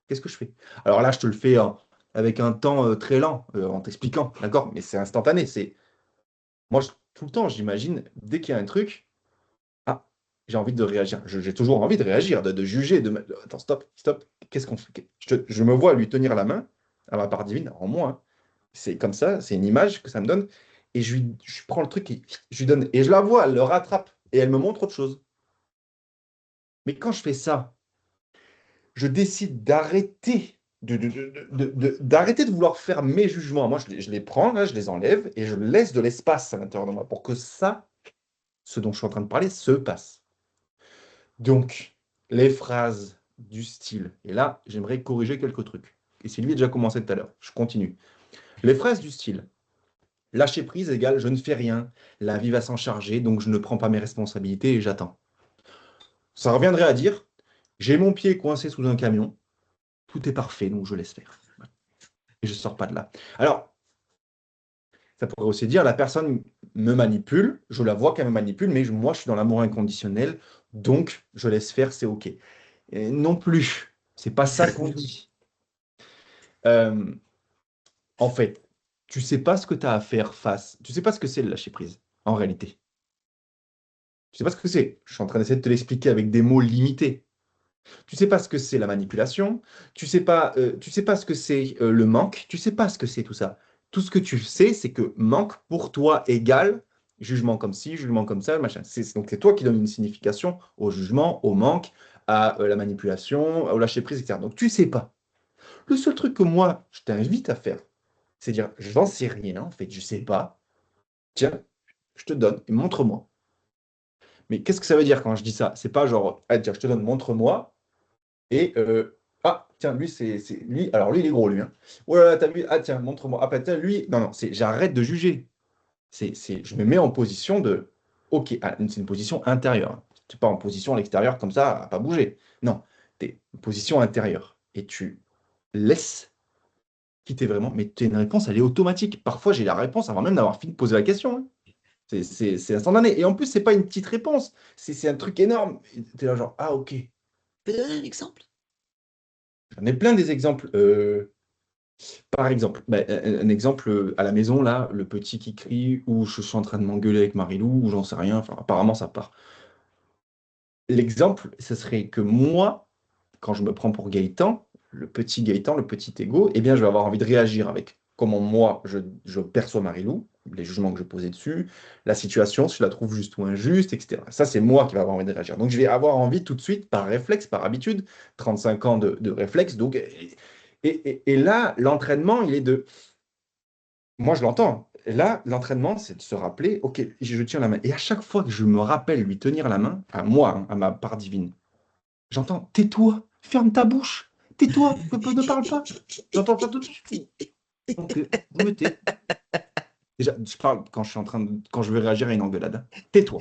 qu'est-ce que je fais? Alors là, je te le fais avec un temps très lent, en t'expliquant, d'accord? Mais c'est instantané. Moi, tout le temps, j'imagine, dès qu'il y a un truc, ah, j'ai envie de réagir. J'ai toujours envie de réagir, de juger, attends, stop, stop. Qu'est-ce qu'on fait? Je me vois lui tenir la main à ma part divine, en moi. Hein. C'est comme ça, c'est une image que ça me donne. Et je prends le truc et je lui donne. Et je la vois, elle le rattrape. Et elle me montre autre chose. Mais quand je fais ça, je décide d'arrêter d'arrêter de vouloir faire mes jugements. Moi, je les prends, là, je les enlève et je laisse de l'espace à l'intérieur de moi pour que ça, ce dont je suis en train de parler, se passe. Donc, les phrases du style, et là, j'aimerais corriger quelques trucs. Et Sylvie a déjà commencé tout à l'heure, je continue. Les phrases du style, Lâcher prise égale je ne fais rien. La vie va s'en charger, donc je ne prends pas mes responsabilités et j'attends. Ça reviendrait à dire, j'ai mon pied coincé sous un camion, tout est parfait, donc je laisse faire. Voilà. Et je ne sors pas de là. Alors, ça pourrait aussi dire, la personne me manipule, je la vois qu'elle me manipule, mais moi, je suis dans l'amour inconditionnel, donc je laisse faire, c'est OK. Et non plus, c'est pas ça qu'on dit. Euh, en fait, tu sais pas ce que tu as à faire face, tu sais pas ce que c'est le lâcher prise, en réalité. Tu sais pas ce que c'est. Je suis en train d'essayer de te l'expliquer avec des mots limités. Tu sais pas ce que c'est la manipulation, tu sais pas ce que c'est le manque, tu sais pas ce que c'est tout ça. Tout ce que tu sais, c'est que manque pour toi égale jugement comme ci, jugement comme ça, machin. Donc c'est toi qui donnes une signification au jugement, au manque, à la manipulation, au lâcher prise, etc. Donc tu sais pas. Le seul truc que moi, je t'invite à faire, c'est dire, j'en sais rien, en fait, je sais pas. Tiens, je te donne et montre-moi. Mais qu'est-ce que ça veut dire quand je dis ça? C'est pas genre, ah, tiens, je te donne, montre-moi. Et ah, tiens, lui, lui. Alors, lui, il est gros, lui. Hein. Oh là là, t'as vu? Ah, tiens, montre-moi. Ah, bah, tiens, lui. Non, non, j'arrête de juger. Je me mets en position de. Ok, ah, c'est une position intérieure. Hein. Tu n'es pas en position à l'extérieur comme ça, à pas bouger. Non, tu es en position intérieure. Et tu laisses quitter vraiment. Mais tu as une réponse, elle est automatique. Parfois, j'ai la réponse avant même d'avoir fini de poser la question. Hein. C'est instantané. Et en plus, c'est pas une petite réponse. C'est un truc énorme. Tu es là, genre, ah, ok. Tu peux donner un exemple? J'en ai plein des exemples. Par exemple, bah, un exemple à la maison, là, le petit qui crie, ou je suis en train de m'engueuler avec Marilou, ou j'en sais rien, enfin, apparemment ça part. L'exemple, ce serait que moi, quand je me prends pour Gaëtan, le petit ego, eh bien, je vais avoir envie de réagir avec comment moi, je perçois Marilou, les jugements que je posais dessus, la situation, si je la trouve juste ou injuste, etc. Ça, c'est moi qui vais avoir envie de réagir. Donc, je vais avoir envie tout de suite, par réflexe, par habitude, 35 ans de réflexe. Donc, et là, l'entraînement, il est de moi, je l'entends. Et là, l'entraînement, c'est de se rappeler, OK, je tiens la main. Et à chaque fois que je me rappelle lui tenir la main, à moi, hein, à ma part divine, j'entends, tais-toi, ferme ta bouche, tais-toi, ne parle pas. J'entends ça tout de suite. Donc, je me tais. Déjà, je parle quand je suis en train quand je veux réagir à une engueulade. Hein. Tais-toi.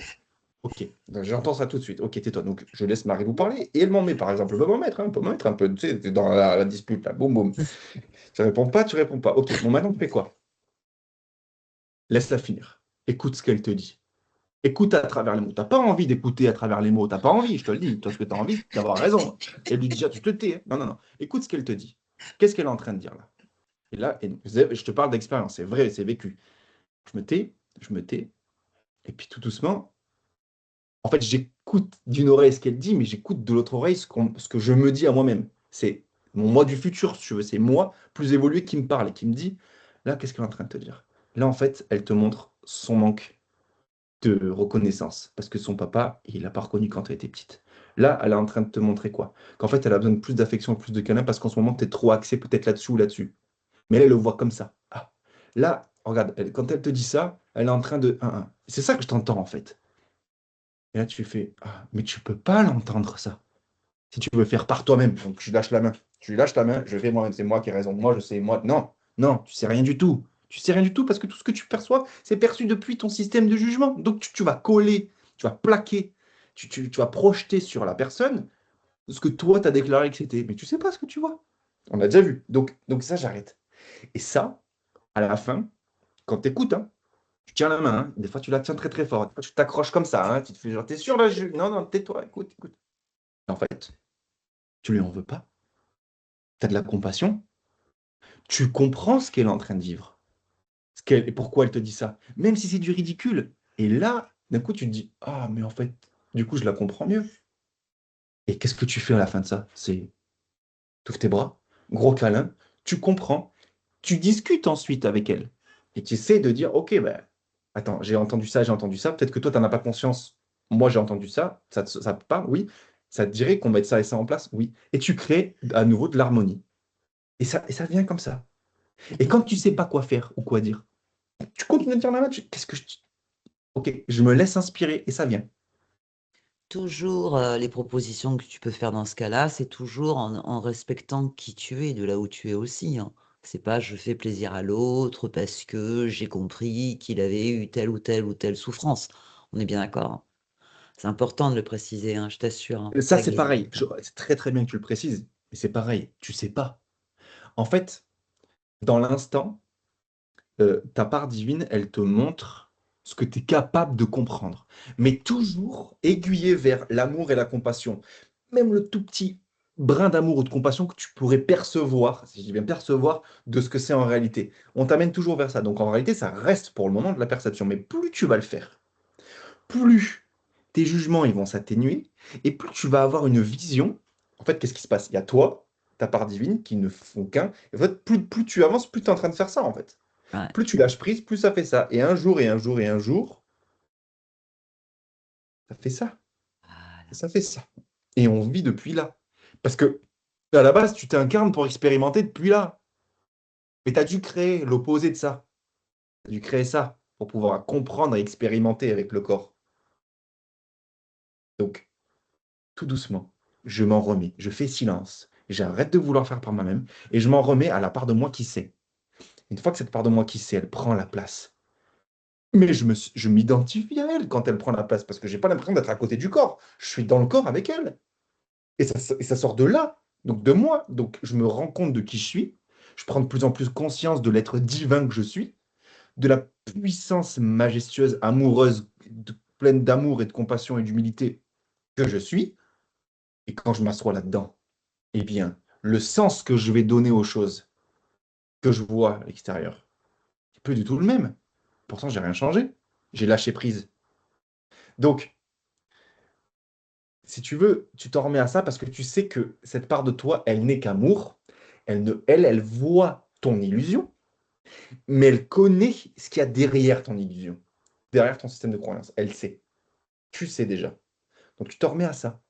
OK. Donc, j'entends ça tout de suite. OK, tais-toi. Donc, je laisse Marie vous parler et elle m'en met, par exemple. Elle peut m'en mettre, hein, elle peut m'en mettre un peu, tu sais, dans la dispute, là. Boum, boum. Tu réponds pas, tu réponds pas. OK, bon, maintenant, tu fais quoi? Laisse-la finir. Écoute ce qu'elle te dit. Écoute à travers les mots. T'as pas envie d'écouter à travers les mots. T'as pas envie, je te le dis. Toi, ce que tu as envie, d'avoir raison. Et elle lui dit, ah, tu te tais. Hein. Non, non, non. Écoute ce qu'elle te dit. Qu'est-ce qu'elle est en train de dire là? Et là, je te parle d'expérience. C'est vrai, c'est vécu. Je me tais, je me tais. Et puis tout doucement, en fait, j'écoute d'une oreille ce qu'elle dit, mais j'écoute de l'autre oreille ce que je me dis à moi-même. C'est mon moi du futur, si tu veux. C'est moi plus évolué qui me parle et qui me dit, là, qu'est-ce qu'elle est en train de te dire? Là, en fait, elle te montre son manque de reconnaissance parce que son papa, il l'a pas reconnu quand elle était petite. Là, elle est en train de te montrer quoi? Qu'en fait, elle a besoin de plus d'affection, plus de câlin parce qu'en ce moment, tu es trop axé peut-être là-dessus ou là-dessus. Mais là, elle le voit comme ça. Ah. Là, regarde, quand elle te dit ça, elle est en train de. C'est ça que je t'entends en fait. Et là, tu fais ah, mais tu peux pas l'entendre ça. Si tu veux faire par toi-même, donc je lâche la main. Tu lâches la main, je fais moi-même, c'est moi qui ai raison. Moi, je sais, moi. Non, non, tu sais rien du tout. Tu sais rien du tout parce que tout ce que tu perçois, c'est perçu depuis ton système de jugement. Donc tu vas coller, tu vas plaquer, tu vas projeter sur la personne ce que toi, tu as déclaré que c'était. Mais tu sais pas ce que tu vois. On a déjà vu. Donc ça, j'arrête. Et ça, à la fin, quand tu écoutes, hein, tu tiens la main. Hein. Des fois, tu la tiens très très fort. Des fois, tu t'accroches comme ça. Hein. Tu te fais genre, t'es sûr là? Non, non, tais-toi, écoute, écoute. En fait, tu lui en veux pas. Tu as de la compassion. Tu comprends ce qu'elle est en train de vivre. Et pourquoi elle te dit ça. Même si c'est du ridicule. Et là, d'un coup, tu te dis, ah, mais en fait, du coup, je la comprends mieux. Et qu'est-ce que tu fais à la fin de ça? C'est, tu ouvres tes bras, gros câlin, tu comprends, tu discutes ensuite avec elle. Et tu essaies de dire, ok, ben, attends, j'ai entendu ça, peut-être que toi, tu n'en as pas conscience. Moi, j'ai entendu ça, ça te parle, oui. Ça te dirait qu'on mette ça et ça en place, oui. Et tu crées à nouveau de l'harmonie. Et ça vient comme ça. Et quand tu sais pas quoi faire ou quoi dire, tu continues de dire la même, qu'est-ce que je dis? Ok, je me laisse inspirer et ça vient. Toujours les propositions que tu peux faire dans ce cas-là, c'est toujours en respectant qui tu es, de là où tu es aussi. Hein. C'est pas je fais plaisir à l'autre parce que j'ai compris qu'il avait eu telle ou telle ou telle souffrance. On est bien d'accord, hein? C'est important de le préciser, hein, je t'assure, hein, Ça, ça c'est glisse pareil. vite, hein. C'est très très bien que tu le précises, mais c'est pareil. Tu sais pas. En fait, dans l'instant, ta part divine, elle te montre ce que tu es capable de comprendre, mais toujours aiguillé vers l'amour et la compassion. Même le tout petit brin d'amour ou de compassion que tu pourrais percevoir, si je dis bien percevoir, de ce que c'est en réalité. On t'amène toujours vers ça. Donc en réalité, ça reste pour le moment de la perception. Mais plus tu vas le faire, plus tes jugements ils vont s'atténuer et plus tu vas avoir une vision. En fait, qu'est-ce qui se passe? Il y a toi, ta part divine, qui ne font qu'un. En fait, plus tu avances, plus tu es en train de faire ça, en fait. Ouais. Plus tu lâches prise, plus ça fait ça. Et un jour, et un jour, et un jour, ça fait ça. Et Voilà. ça fait ça. Et on vit depuis là. Parce que, à la base, tu t'incarnes pour expérimenter depuis là. Mais tu as dû créer l'opposé de ça. Tu as dû créer ça pour pouvoir comprendre et expérimenter avec le corps. Donc, tout doucement, je m'en remets. Je fais silence. J'arrête de vouloir faire par moi-même et je m'en remets à la part de moi qui sait. Une fois que cette part de moi qui sait, elle prend la place. Mais je m'identifie à elle quand elle prend la place parce que j'ai pas l'impression d'être à côté du corps. Je suis dans le corps avec elle. Et ça sort de là, donc de moi. Donc je me rends compte de qui je suis. Je prends de plus en plus conscience de l'être divin que je suis, de la puissance majestueuse, amoureuse, pleine d'amour et de compassion et d'humilité que je suis. Et quand je m'assois là-dedans, eh bien, le sens que je vais donner aux choses que je vois à l'extérieur, c'est plus du tout le même. Pourtant, j'ai rien changé. J'ai lâché prise. Donc, si tu veux, tu t'en remets à ça parce que tu sais que cette part de toi, elle n'est qu'amour. Elle voit ton illusion, mais elle connaît ce qu'il y a derrière ton illusion, derrière ton système de croyance. Elle sait. Tu sais déjà. Donc, tu t'en remets à ça.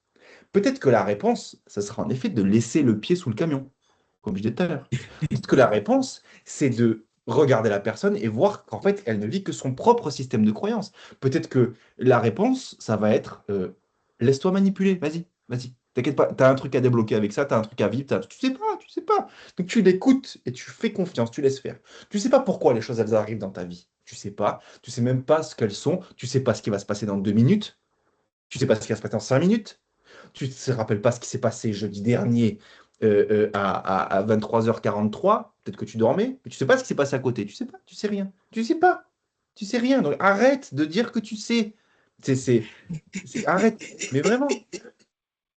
Peut-être que la réponse, ça sera en effet de laisser le pied sous le camion, comme je disais tout à l'heure. Peut-être que la réponse, c'est de regarder la personne et voir qu'en fait, elle ne vit que son propre système de croyance. Peut-être que la réponse, ça va être laisse-toi manipuler, vas-y, vas-y. T'inquiète pas, t'as un truc à débloquer avec ça, t'as un truc à vivre, tu sais pas, tu sais pas. Donc tu l'écoutes et tu fais confiance, tu laisses faire. Tu sais pas pourquoi les choses, elles arrivent dans ta vie. Tu sais pas, tu sais même pas ce qu'elles sont, tu sais pas ce qui va se passer dans 2 minutes, tu sais pas ce qui va se passer dans 5 minutes. Tu ne te rappelles pas ce qui s'est passé jeudi dernier à 23h43. Peut-être que tu dormais, mais tu sais pas ce qui s'est passé à côté. Tu sais pas, tu sais rien. Tu sais pas. Tu sais rien. Donc arrête de dire que tu sais. Arrête. Mais vraiment,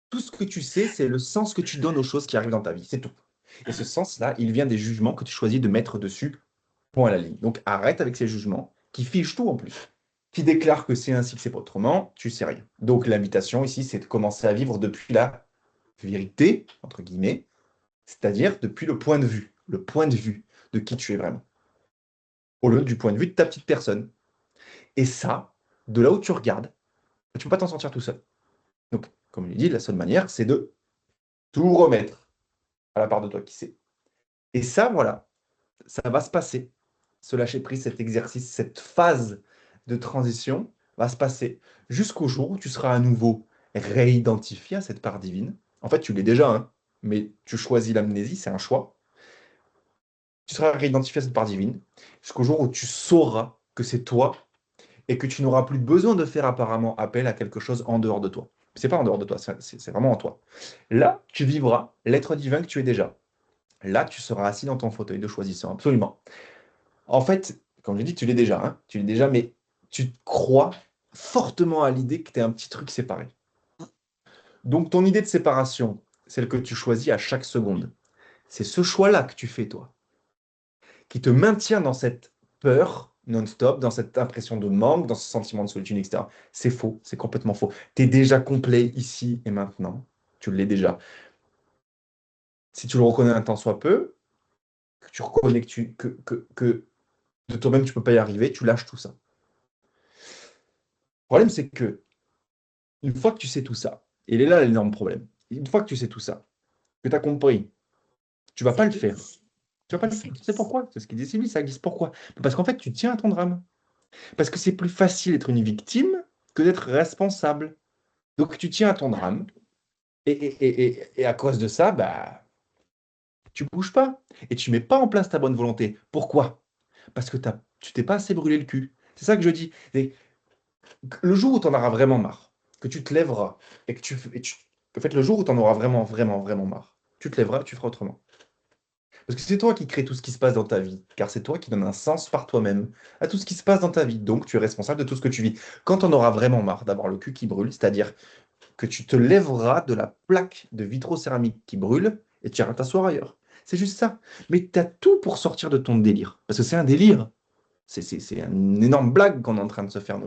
tout ce que tu sais, c'est le sens que tu donnes aux choses qui arrivent dans ta vie. C'est tout. Et ce sens-là, il vient des jugements que tu choisis de mettre dessus, point à la ligne. Donc arrête avec ces jugements qui figent tout en plus, qui déclarent que c'est ainsi, que c'est pas autrement, tu sais rien. Donc l'invitation ici, c'est de commencer à vivre depuis la vérité, entre guillemets, c'est-à-dire depuis le point de vue de qui tu es vraiment, au lieu du point de vue de ta petite personne. Et ça, de là où tu regardes, tu ne peux pas t'en sortir tout seul. Donc, comme je l'ai dit, la seule manière, c'est de tout remettre à la part de toi qui sait. Et ça, voilà, ça va se passer. Ce lâcher-prise, cet exercice, cette phase de transition va se passer jusqu'au jour où tu seras à nouveau réidentifié à cette part divine. En fait, tu l'es déjà, hein, mais tu choisis l'amnésie, c'est un choix. Tu seras réidentifié à cette part divine jusqu'au jour où tu sauras que c'est toi et que tu n'auras plus besoin de faire apparemment appel à quelque chose en dehors de toi. C'est pas en dehors de toi, c'est vraiment en toi. Là, tu vivras l'être divin que tu es déjà. Là, tu seras assis dans ton fauteuil de choisissant, absolument. En fait, comme je l'ai dit, tu l'es déjà, hein, tu l'es déjà, mais tu crois fortement à l'idée que tu es un petit truc séparé. Donc, ton idée de séparation, celle que tu choisis à chaque seconde, c'est ce choix-là que tu fais, toi, qui te maintient dans cette peur non-stop, dans cette impression de manque, dans ce sentiment de solitude, etc. C'est faux, c'est complètement faux. Tu es déjà complet ici et maintenant. Tu l'es déjà. Si tu le reconnais un tant soit peu, que tu reconnais que de toi-même tu peux pas y arriver, tu lâches tout ça. Le problème, c'est que une fois que tu sais tout ça, et il est là l'énorme problème, une fois que tu sais tout ça, que tu as compris, tu vas Ça pas le faire. glisse. Tu vas pas le Ça faire. Tu sais glisse. pourquoi? C'est ce qu'il dit Sylvie, ça glisse. Pourquoi? Parce qu'en fait, tu tiens à ton drame. Parce que c'est plus facile d'être une victime que d'être responsable. Donc tu tiens à ton drame, et à cause de ça, bah, tu bouges pas et tu mets pas en place ta bonne volonté. Pourquoi? Parce que tu t'es pas assez brûlé le cul. C'est ça que je dis. Le jour où tu en auras vraiment marre, que tu te lèveras et que en fait, le jour où tu en auras vraiment, vraiment, vraiment marre, tu te lèveras, tu feras autrement. Parce que c'est toi qui crée tout ce qui se passe dans ta vie, car c'est toi qui donne un sens par toi-même à tout ce qui se passe dans ta vie. Donc, tu es responsable de tout ce que tu vis. Quand on aura vraiment marre d'avoir le cul qui brûle, c'est-à-dire que tu te lèveras de la plaque de vitrocéramique qui brûle et tu iras t'asseoir ailleurs. C'est juste ça. Mais tu as tout pour sortir de ton délire. Parce que c'est un délire. C'est une énorme blague qu'on est en train de se faire.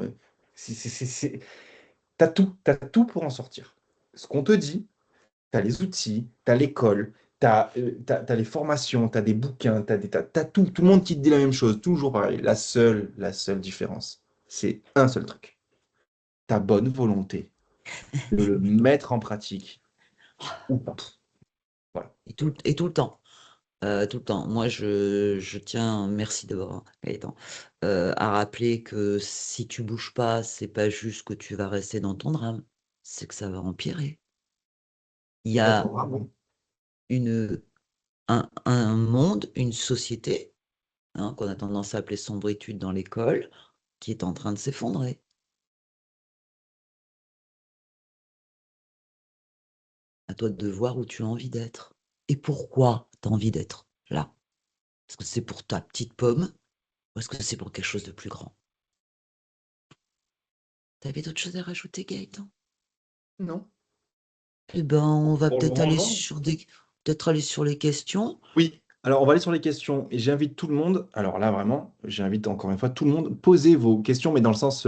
T'as tout pour en sortir. Ce qu'on te dit, tu as les outils, tu as l'école, t'as les formations, tu as des bouquins, t'as tout. Tout le monde qui te dit la même chose, toujours pareil. La seule différence, c'est un seul truc. Ta bonne volonté de le mettre en pratique ou pas. Voilà. Et tout le temps. Tout le temps. Moi, je tiens, merci d'abord, hein, Gaëtan, à rappeler que si tu bouges pas, c'est pas juste que tu vas rester dans ton drame, c'est que ça va empirer. Il y D'accord, a bravo. une, un monde, une société, hein, qu'on a tendance à appeler sombritude dans l'école, qui est en train de s'effondrer. À toi de voir où tu as envie d'être. Et pourquoi tu as envie d'être là? Est-ce que c'est pour ta petite pomme ou est-ce que c'est pour quelque chose de plus grand? T'avais d'autres choses à rajouter, Gaëtan? Non. Eh ben, on va Pour le peut-être aller moment, sur les questions. oui. Alors, on va aller sur les questions et j'invite tout le monde. Alors là, vraiment, j'invite encore une fois tout le monde. Posez vos questions, mais dans le sens,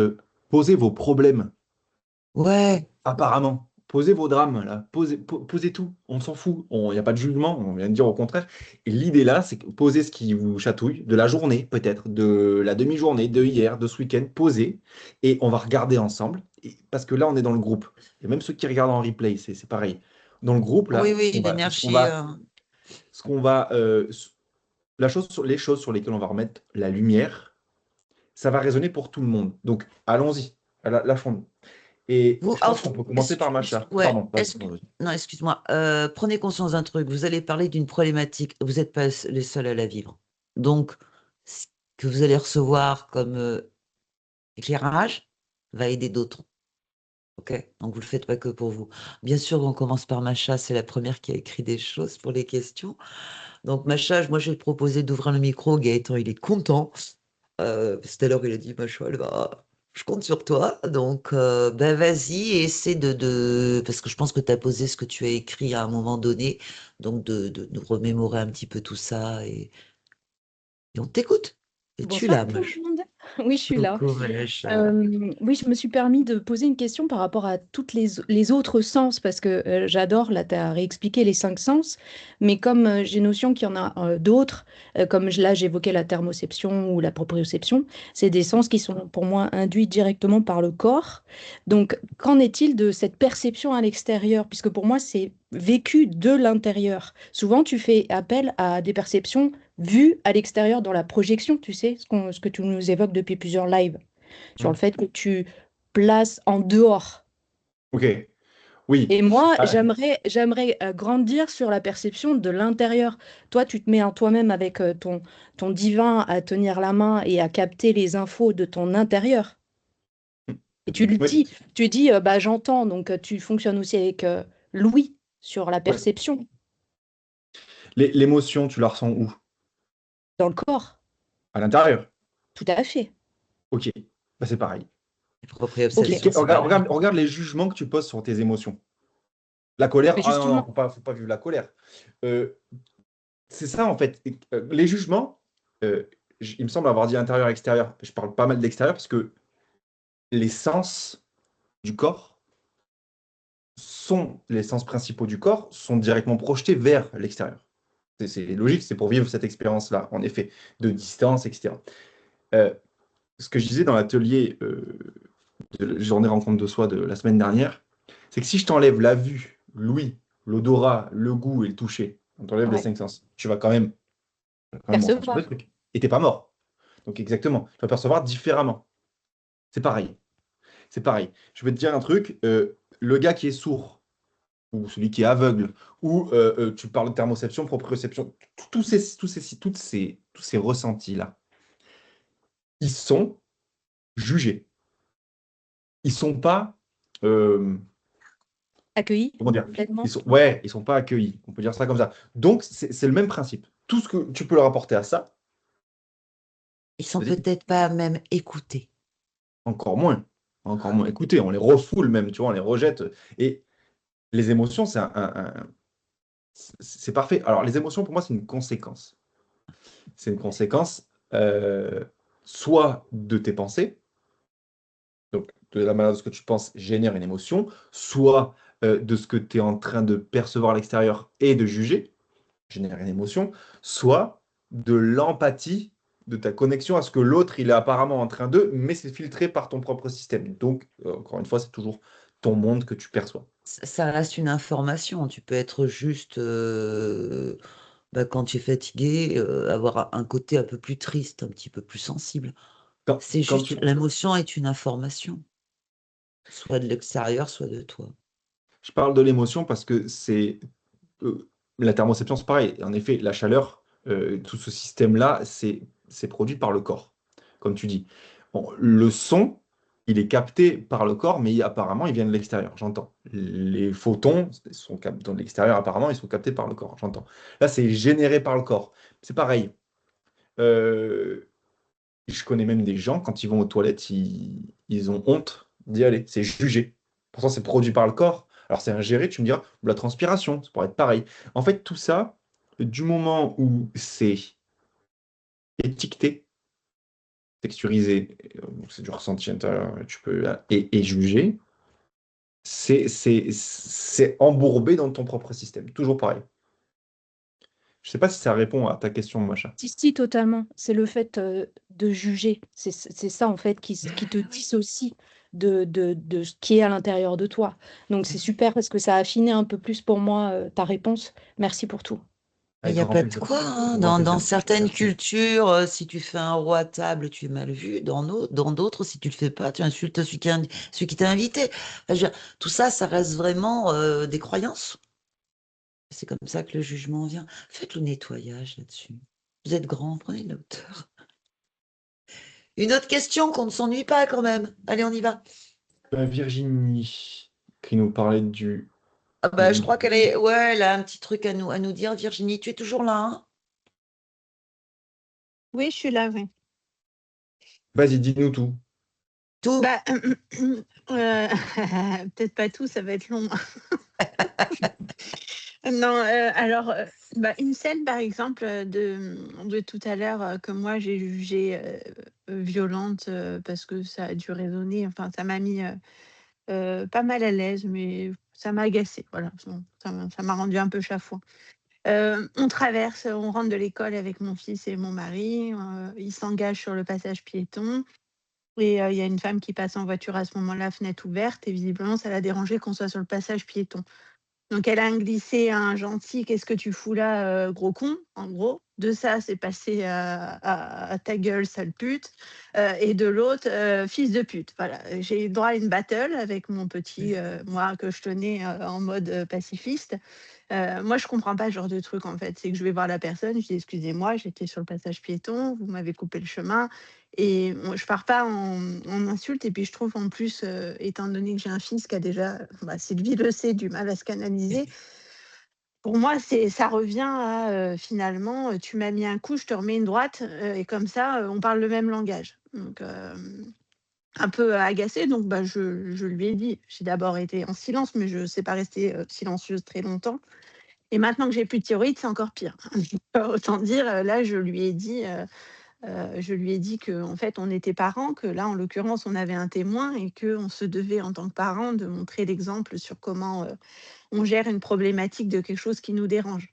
posez vos problèmes. Ouais, Apparemment, posez vos drames, là. Posez tout. On s'en fout. Il n'y a pas de jugement. On vient de dire au contraire. Et l'idée là, c'est que posez ce qui vous chatouille, de la journée, peut-être, de la demi-journée, de hier, de ce week-end. Posez. Et on va regarder ensemble. Parce que là, on est dans le groupe. Et même ceux qui regardent en replay, c'est pareil. Dans le groupe, oui, là, oui, l'énergie. ce qu'on va, les choses sur lesquelles on va remettre la lumière, ça va résonner pour tout le monde. Donc, allons-y. Lâchons-nous. Et Vous, je pense qu'on peut commencer par Macha. ouais, Pardon, vas-y. Vas-y. non, excuse-moi. Prenez conscience d'un truc. Vous allez parler d'une problématique. Vous n'êtes pas les seuls à la vivre. Donc, ce que vous allez recevoir comme éclairage va aider d'autres. Ok? Donc, vous ne le faites pas que pour vous. Bien sûr, on commence par Macha. C'est la première qui a écrit des choses pour les questions. Donc, Macha, moi, j'ai proposé d'ouvrir le micro. Gaëtan, il est content. Parce que tout à l'heure, il a dit, Macha, je compte sur toi. Donc, ben, vas-y et essaie parce que je pense que tu as posé ce que tu as écrit à un moment donné. Donc, de remémorer un petit peu tout ça. Et on t'écoute. Et tu Bonsoir là, tout Macha. le monde. Oui, je suis là. Coucou, Macha. Oui, je me suis permis de poser une question par rapport à toutes les autres sens, parce que j'adore, là, tu as réexpliqué les 5 sens, mais comme j'ai notion qu'il y en a d'autres, là, j'évoquais la thermoception ou la proprioception, c'est des sens qui sont pour moi induits directement par le corps. Donc, qu'en est-il de cette perception à l'extérieur? Puisque pour moi, c'est vécu de l'intérieur. Souvent, tu fais appel à des perceptions vues à l'extérieur dans la projection, tu sais, ce que tu nous évoques depuis plusieurs lives, sur le Hmm. fait que tu places en dehors. Ok, oui. Et moi, Ah, j'aimerais grandir sur la perception de l'intérieur. Toi, tu te mets en toi-même avec ton divin à tenir la main et à capter les infos de ton intérieur. Et tu le oui. dis, tu dis, bah, j'entends, donc tu fonctionnes aussi avec l'ouïe sur la Ouais. perception L'émotion, tu la ressens où? dans le corps. À l'intérieur. Tout à fait. Ok, bah, c'est pareil. Ok. Proprioception, c'est Regarde, pareil. regarde les jugements que tu poses sur tes émotions. La colère, Mais ah non, non, justement, faut pas vivre la colère. Euh, c'est ça, en fait. Les jugements, il me semble avoir dit intérieur-extérieur. Je parle pas mal d'extérieur parce que les sens du corps les sens principaux du corps sont directement projetés vers l'extérieur. C'est logique, c'est pour vivre cette expérience-là, en effet, de distance, etc. Euh, Ce que je disais dans l'atelier de la journée rencontre de soi de la semaine dernière, c'est que si je t'enlève la vue, l'ouïe, l'odorat, le goût et le toucher, on t'enlève les ouais, 5 sens, tu vas quand même ressentir des percevoir. trucs. Et t'es pas mort. Donc exactement, tu vas percevoir différemment. C'est pareil. C'est pareil. Je vais te dire un truc, le gars qui est sourd, ou celui qui est aveugle, ou tu parles de thermoception, proprioception, tous ces ressentis-là, ils sont jugés. Ils sont pas, euh, Accueilli comment dire, complètement. ils sont pas accueillis. On peut dire ça comme ça. Donc, c'est le même principe. Tout ce que tu peux leur apporter à ça, Ils sont vas-y, peut-être pas même écoutés. encore moins. Encore moins. Écoutez, on les refoule même, tu vois, on les rejette. Et les émotions, c'est parfait. Alors, les émotions, pour moi, c'est une conséquence. C'est une conséquence soit de tes pensées, donc de la manière de ce que tu penses génère une émotion, soit de ce que tu es en train de percevoir à l'extérieur et de juger, génère une émotion, soit de l'empathie, de ta connexion à ce que l'autre, il est apparemment en train de, mais c'est filtré par ton propre système. Donc, encore une fois, c'est toujours ton monde que tu perçois. Ça reste une information. Tu peux être juste, quand tu es fatigué, avoir un côté un peu plus triste, un petit peu plus sensible. C'est Quand juste, tu, l'émotion est une information, soit de l'extérieur, soit de toi. je parle de l'émotion parce que la thermoception, c'est pareil. En effet, la chaleur, tout ce système-là, c'est produit par le corps, comme tu dis. Bon, le son, il est capté par le corps, mais apparemment, il vient de l'extérieur, j'entends. Les photons sont captés de l'extérieur, apparemment, ils sont captés par le corps, j'entends. Là, c'est généré par le corps. C'est pareil. Euh, je connais même des gens, quand ils vont aux toilettes, ils ont honte d'y aller. C'est jugé. Pourtant, c'est produit par le corps. Alors, c'est ingéré, tu me diras, ou la transpiration, ça pourrait être pareil. En fait, tout ça, du moment où c'est étiqueté, texturisé, donc c'est du ressenti intérieur, tu peux, et jugé, c'est embourbé dans ton propre système. Toujours pareil. Je sais pas si ça répond à ta question, Macha. Si, totalement. C'est le fait de juger. C'est ça, en fait, qui te dissocie de ce qui est à l'intérieur de toi. Donc, c'est super parce que ça a affiné un peu plus pour moi ta réponse. Merci pour tout. Il Avec n'y a grand pas de plaisir. quoi, hein. Avec grand Dans plaisir. certaines cultures, si tu fais un roi à table, tu es mal vu. Dans d'autres, si tu le fais pas, tu insultes celui qui t'a invité. Enfin, je veux dire, tout ça, ça reste vraiment des croyances. C'est comme ça que le jugement vient. Faites le nettoyage là-dessus. Vous êtes grand, prenez de la hauteur. Une autre question qu'on ne s'ennuie pas quand même. Allez, on y va. Virginie, qui nous parlait Ah bah, je du- crois qu'elle est. Ouais, elle a un petit truc à nous dire. Virginie, tu es toujours là, hein? Oui, je suis là, oui. Vas-y, dis-nous tout. Tout. Bah, peut-être pas tout, ça va être long. Non, alors, une scène, par exemple, de tout à l'heure, que moi j'ai jugée violente, parce que ça a dû résonner, enfin, ça m'a mis pas mal à l'aise, mais ça m'a agacée, voilà. Bon, ça m'a rendu un peu chafouin. On rentre de l'école avec mon fils et mon mari, ils s'engagent sur le passage piéton. Et il y a une femme qui passe en voiture à ce moment-là, fenêtre ouverte, et visiblement ça l'a dérangée qu'on soit sur le passage piéton. Donc elle a glissé un gentil: «Qu'est-ce que tu fous là, gros con?» en gros. De ça, c'est passé à «Ta gueule, sale pute», et de l'autre, «Fils de pute». Voilà, j'ai eu droit à une battle avec mon petit, moi que je tenais, en mode, pacifiste. Moi, je comprends pas ce genre de truc, en fait. C'est que je vais voir la personne, je dis: «Excusez-moi, j'étais sur le passage piéton, vous m'avez coupé le chemin», et moi, je pars pas en insulte, et puis je trouve en plus, étant donné que j'ai un fils qui a déjà, Sylvie le sait, du mal à se canaliser, pour moi, ça revient à, finalement, tu m'as mis un coup, je te remets une droite, et comme ça, on parle le même langage. Donc un peu agacée, donc je lui ai dit. J'ai d'abord été en silence, mais je ne sais pas rester, silencieuse très longtemps. Et maintenant que j'ai plus de thyroïde, c'est encore pire. Autant dire, là, je lui ai dit qu'en fait, on était parents, que là, en l'occurrence, on avait un témoin et qu'on se devait, en tant que parents, de montrer l'exemple sur comment, on gère une problématique de quelque chose qui nous dérange.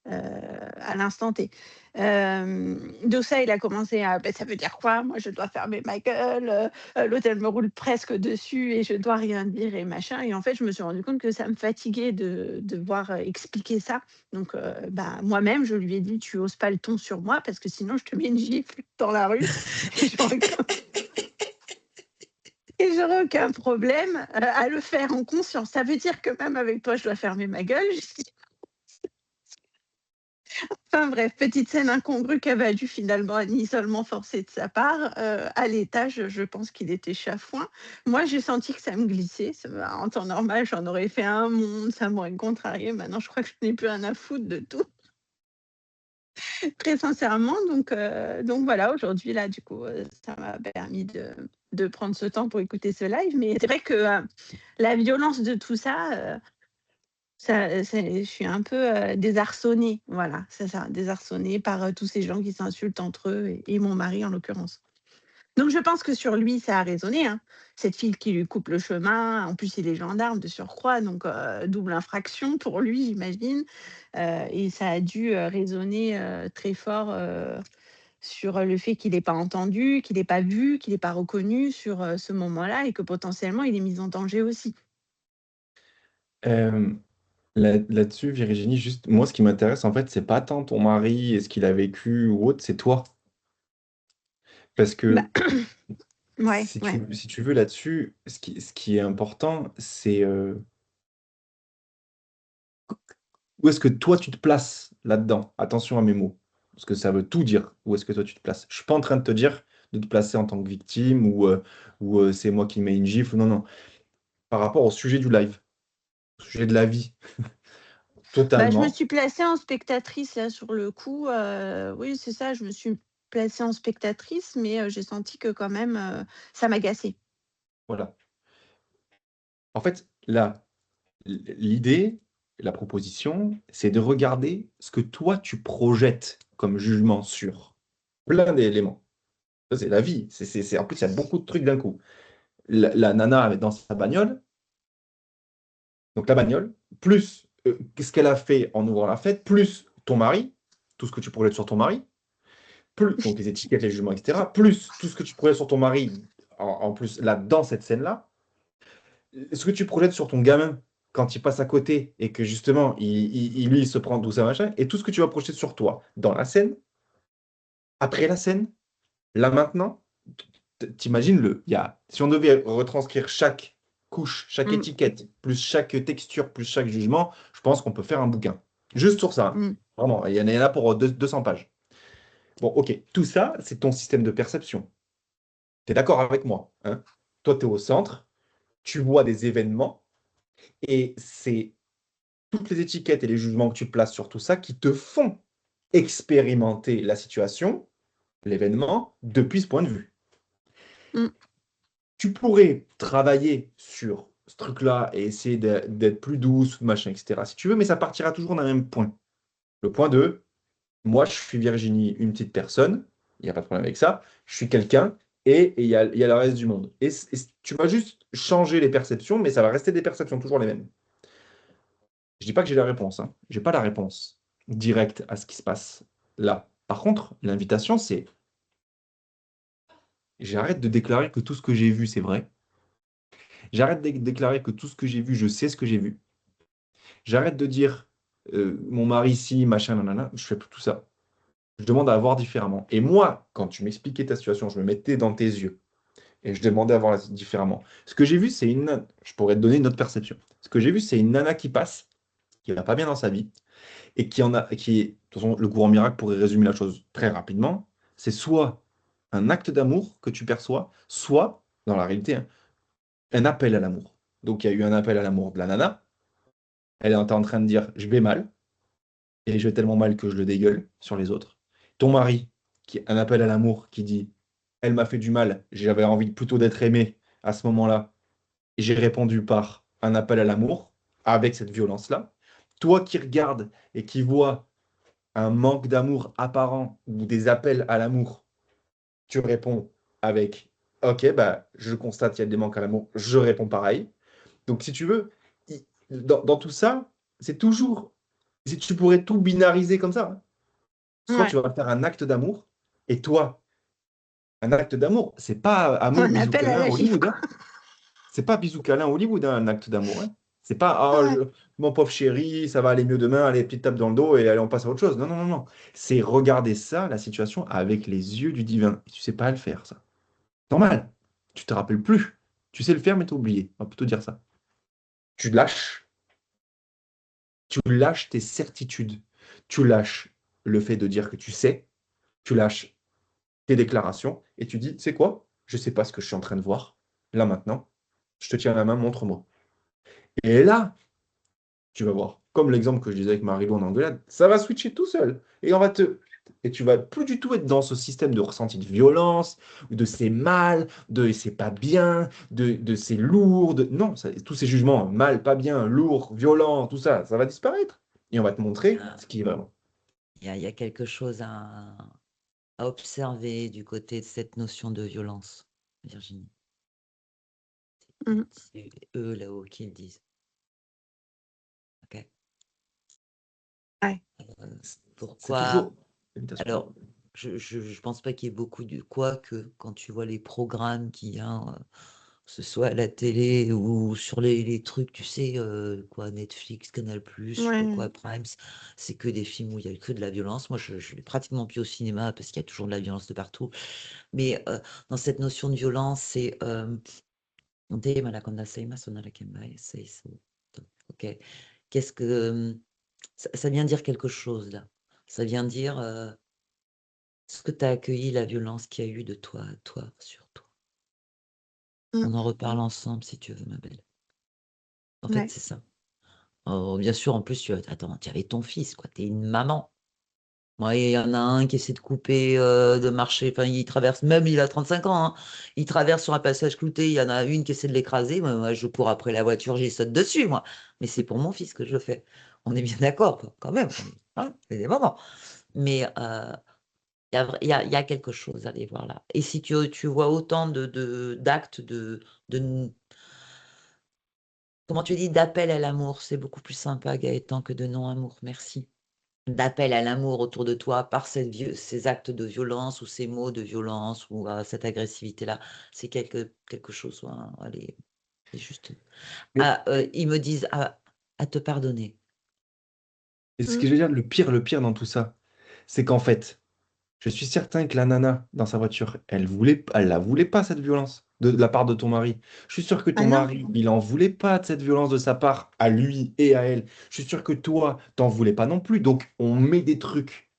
À l'instant T. De ça, il a commencé à: «Beh, ça veut dire quoi? Moi, je dois fermer ma gueule, l'autre, elle me roule presque dessus et je dois rien dire et machin», et en fait, je me suis rendu compte que ça me fatiguait de devoir, expliquer ça. Donc moi-même, je lui ai dit: «Tu hausses pas le ton sur moi parce que sinon je te mets une gifle dans la rue». Et je et j'aurais aucun problème à le faire en conscience. Ça veut dire que même avec toi, je dois fermer ma gueule. Enfin bref, petite scène incongrue qui avait dû finalement un isolement forcé de sa part. À l'étage, je pense qu'il était chafouin. Moi, j'ai senti que ça me glissait. En temps normal, j'en aurais fait un monde, ça m'aurait contrarié. Maintenant, je crois que je n'ai plus rien à foutre de tout, très sincèrement. Donc voilà, aujourd'hui, là, du coup, ça m'a permis de prendre ce temps pour écouter ce live. Mais c'est vrai que la violence de tout ça, je suis un peu désarçonnée. Voilà, c'est ça, désarçonnée par tous ces gens qui s'insultent entre eux et mon mari en l'occurrence. Donc je pense que sur lui, ça a résonné, hein. Cette fille qui lui coupe le chemin, en plus il est gendarme de surcroît, donc double infraction pour lui, j'imagine. Et ça a dû résonner très fort sur le fait qu'il n'ait pas entendu, qu'il n'ait pas vu, qu'il n'ait pas reconnu sur ce moment-là et que potentiellement il est mis en danger aussi. Euh, là-dessus, Virginie, juste, moi, ce qui m'intéresse, en fait, c'est pas tant ton mari et ce qu'il a vécu ou autre, c'est toi. Parce Bah, que ouais, ouais. si tu veux, là-dessus, ce qui est important, c'est où est-ce que toi, tu te places là-dedans. Attention à mes mots, parce que ça veut tout dire, où est-ce que toi, tu te places. Je suis pas en train de te dire de te placer en tant que victime ou c'est moi qui mets une gifle. Non, non. Par rapport au sujet du live, au sujet de la vie, Bah, je me totalement. suis placée en spectatrice là sur le coup, oui c'est ça, je me suis placée en spectatrice, mais j'ai senti que quand même, ça m'agaçait. Voilà. En fait, là, l'idée, la proposition, c'est de regarder ce que toi, tu projettes comme jugement sur plein d'éléments. Ça, c'est la vie. En plus, il y a beaucoup de trucs d'un coup. La nana elle est dans sa bagnole, donc la bagnole, plus ce qu'elle a fait en ouvrant la fête, plus ton mari, tout ce que tu projettes sur ton mari, plus donc les étiquettes, les jugements, etc., plus tout ce que tu projettes sur ton mari, en plus, là, dans cette scène-là, ce que tu projettes sur ton gamin quand il passe à côté et que justement, lui, il se prend tout ça, machin, et tout ce que tu vas projeter sur toi dans la scène, après la scène, là maintenant, t'imagines si on devait retranscrire chaque couche, chaque Mmh, étiquette, plus chaque texture, plus chaque jugement, je pense qu'on peut faire un bouquin. Juste sur ça, hein. mmh, Vraiment, il y en a pour 200 pages. Bon, ok, tout ça, c'est ton système de perception. Tu es d'accord avec moi, hein? Toi, tu es au centre, tu vois des événements, et c'est toutes les étiquettes et les jugements que tu places sur tout ça qui te font expérimenter la situation, l'événement, depuis ce point de vue. mmh, Tu pourrais travailler sur ce truc-là et essayer d'être plus douce, machin, etc. si tu veux, mais ça partira toujours d'un même point. Le point de, moi, je suis Virginie, une petite personne, il n'y a pas de problème avec ça, je suis quelqu'un, et il y a le reste du monde. Et tu vas juste changer les perceptions, mais ça va rester des perceptions toujours les mêmes. Je dis pas que j'ai la réponse, hein. J'ai pas la réponse directe à ce qui se passe là. Par contre, l'invitation, c'est j'arrête de déclarer que tout ce que j'ai vu, c'est vrai. J'arrête de déclarer que tout ce que j'ai vu, je sais ce que j'ai vu. J'arrête de dire mon mari ici, machin, nanana. Je fais plus tout ça. Je demande à voir différemment. Et moi, quand tu m'expliquais ta situation, je me mettais dans tes yeux et je demandais à voir différemment. Ce que j'ai vu, c'est une nana. Je pourrais te donner une autre perception. Ce que j'ai vu, c'est une nana qui passe, qui va pas bien dans sa vie et de toute façon, le courant miracle pourrait résumer la chose très rapidement. C'est soit un acte d'amour que tu perçois, soit, dans la réalité, hein, un appel à l'amour. Donc, il y a eu un appel à l'amour de la nana. Elle est en train de dire, je vais mal. Et je vais tellement mal que je le dégueule sur les autres. Ton mari, qui un appel à l'amour, qui dit, elle m'a fait du mal, j'avais envie plutôt d'être aimé à ce moment-là, et j'ai répondu par un appel à l'amour, avec cette violence-là. Toi qui regardes et qui vois un manque d'amour apparent ou des appels à l'amour, tu réponds avec, ok, bah, je constate qu'il y a des manques à l'amour, je réponds pareil. Donc si tu veux, dans tout ça, c'est toujours, si tu pourrais tout binariser comme ça, hein. Soit tu ouais. vas faire un acte d'amour, et toi, un acte d'amour, c'est pas amour, On bisou, appelle à câlin, la gifle, Hollywood, quoi. hein. C'est pas bisou, câlin, Hollywood, hein, un acte d'amour, hein. C'est pas ah, Ouais. mon pauvre chéri, ça va aller mieux demain, allez, petite tape dans le dos et allez, on passe à autre chose. Non, non, non, non. C'est regarder ça, la situation, avec les yeux du divin. Et tu sais pas le faire, ça. Normal. Tu te rappelles plus. Tu sais le faire, mais tu as oublié. On va plutôt dire ça. Tu lâches. Tu lâches tes certitudes. Tu lâches le fait de dire que tu sais. Tu lâches tes déclarations et tu dis, tu sais quoi? Je ne sais pas ce que je suis en train de voir. Là, maintenant, je te tiens la main, montre-moi. Et là, tu vas voir, comme l'exemple que je disais avec Marilou en engueulade, ça va switcher tout seul. Et on va te. Et tu vas plus du tout être dans ce système de ressenti de violence, ou de c'est mal, de c'est pas bien, de c'est lourd. Non, tous ces jugements, mal, pas bien, lourd, violent, tout ça, ça va disparaître. Et on va te montrer Ah, ce qui est vraiment. il y a quelque chose à observer du côté de cette notion de violence, Virginie. Mm. C'est eux là-haut qui le disent. Ok. Ouais. C'est Pourquoi? toujours l'invitation. Alors, je pense pas qu'il y ait beaucoup de quoi que quand tu vois les programmes qu'il y a, que ce soit à la télé ou sur les trucs, tu sais, quoi, Netflix, Canal+, je sais pas quoi, Ouais. Prime, c'est que des films où il y a que de la violence. Moi, je l'ai pratiquement plus au cinéma parce qu'il y a toujours de la violence de partout. Mais dans cette notion de violence, c'est Tema quando sei ma sono la kembai, sei so. Ok. Qu'est-ce que ça vient dire quelque chose là? Ça vient dire est-ce que tu as accueilli la violence qu'il y a eu de toi à toi sur toi? Mm. On en reparle ensemble si tu veux, ma belle. En fait, Ouais. c'est ça. Oh, bien sûr, en plus, attends, tu avais ton fils, quoi. Tu es une maman. Moi, il y en a un qui essaie de couper, de marcher. Enfin, il traverse, même il a 35 ans, hein. Il traverse sur un passage clouté. Il y en a une qui essaie de l'écraser. Moi, je cours après la voiture, j'y saute dessus, moi. Mais c'est pour mon fils que je le fais. On est bien d'accord, quoi, quand même. C'est des moments. Mais il y a quelque chose à aller voir là. Et si tu vois autant d'actes de, comment tu dis, d'appel à l'amour, c'est beaucoup plus sympa, Gaëtan, que de non-amour. Merci. D'appel à l'amour autour de toi par ces actes de violence ou ces mots de violence ou cette agressivité-là, c'est quelque chose. Hein, allez, c'est juste. Mais Ils me disent à te pardonner. et ce que Mm. je veux dire, le pire dans tout ça, c'est qu'en fait, je suis certain que la nana dans sa voiture, elle la voulait pas cette violence de la part de ton mari. Je suis sûr que Ah ton non. mari, il en voulait pas de cette violence de sa part à lui et à elle. Je suis sûr que toi, t'en voulais pas non plus. Donc on met des trucs,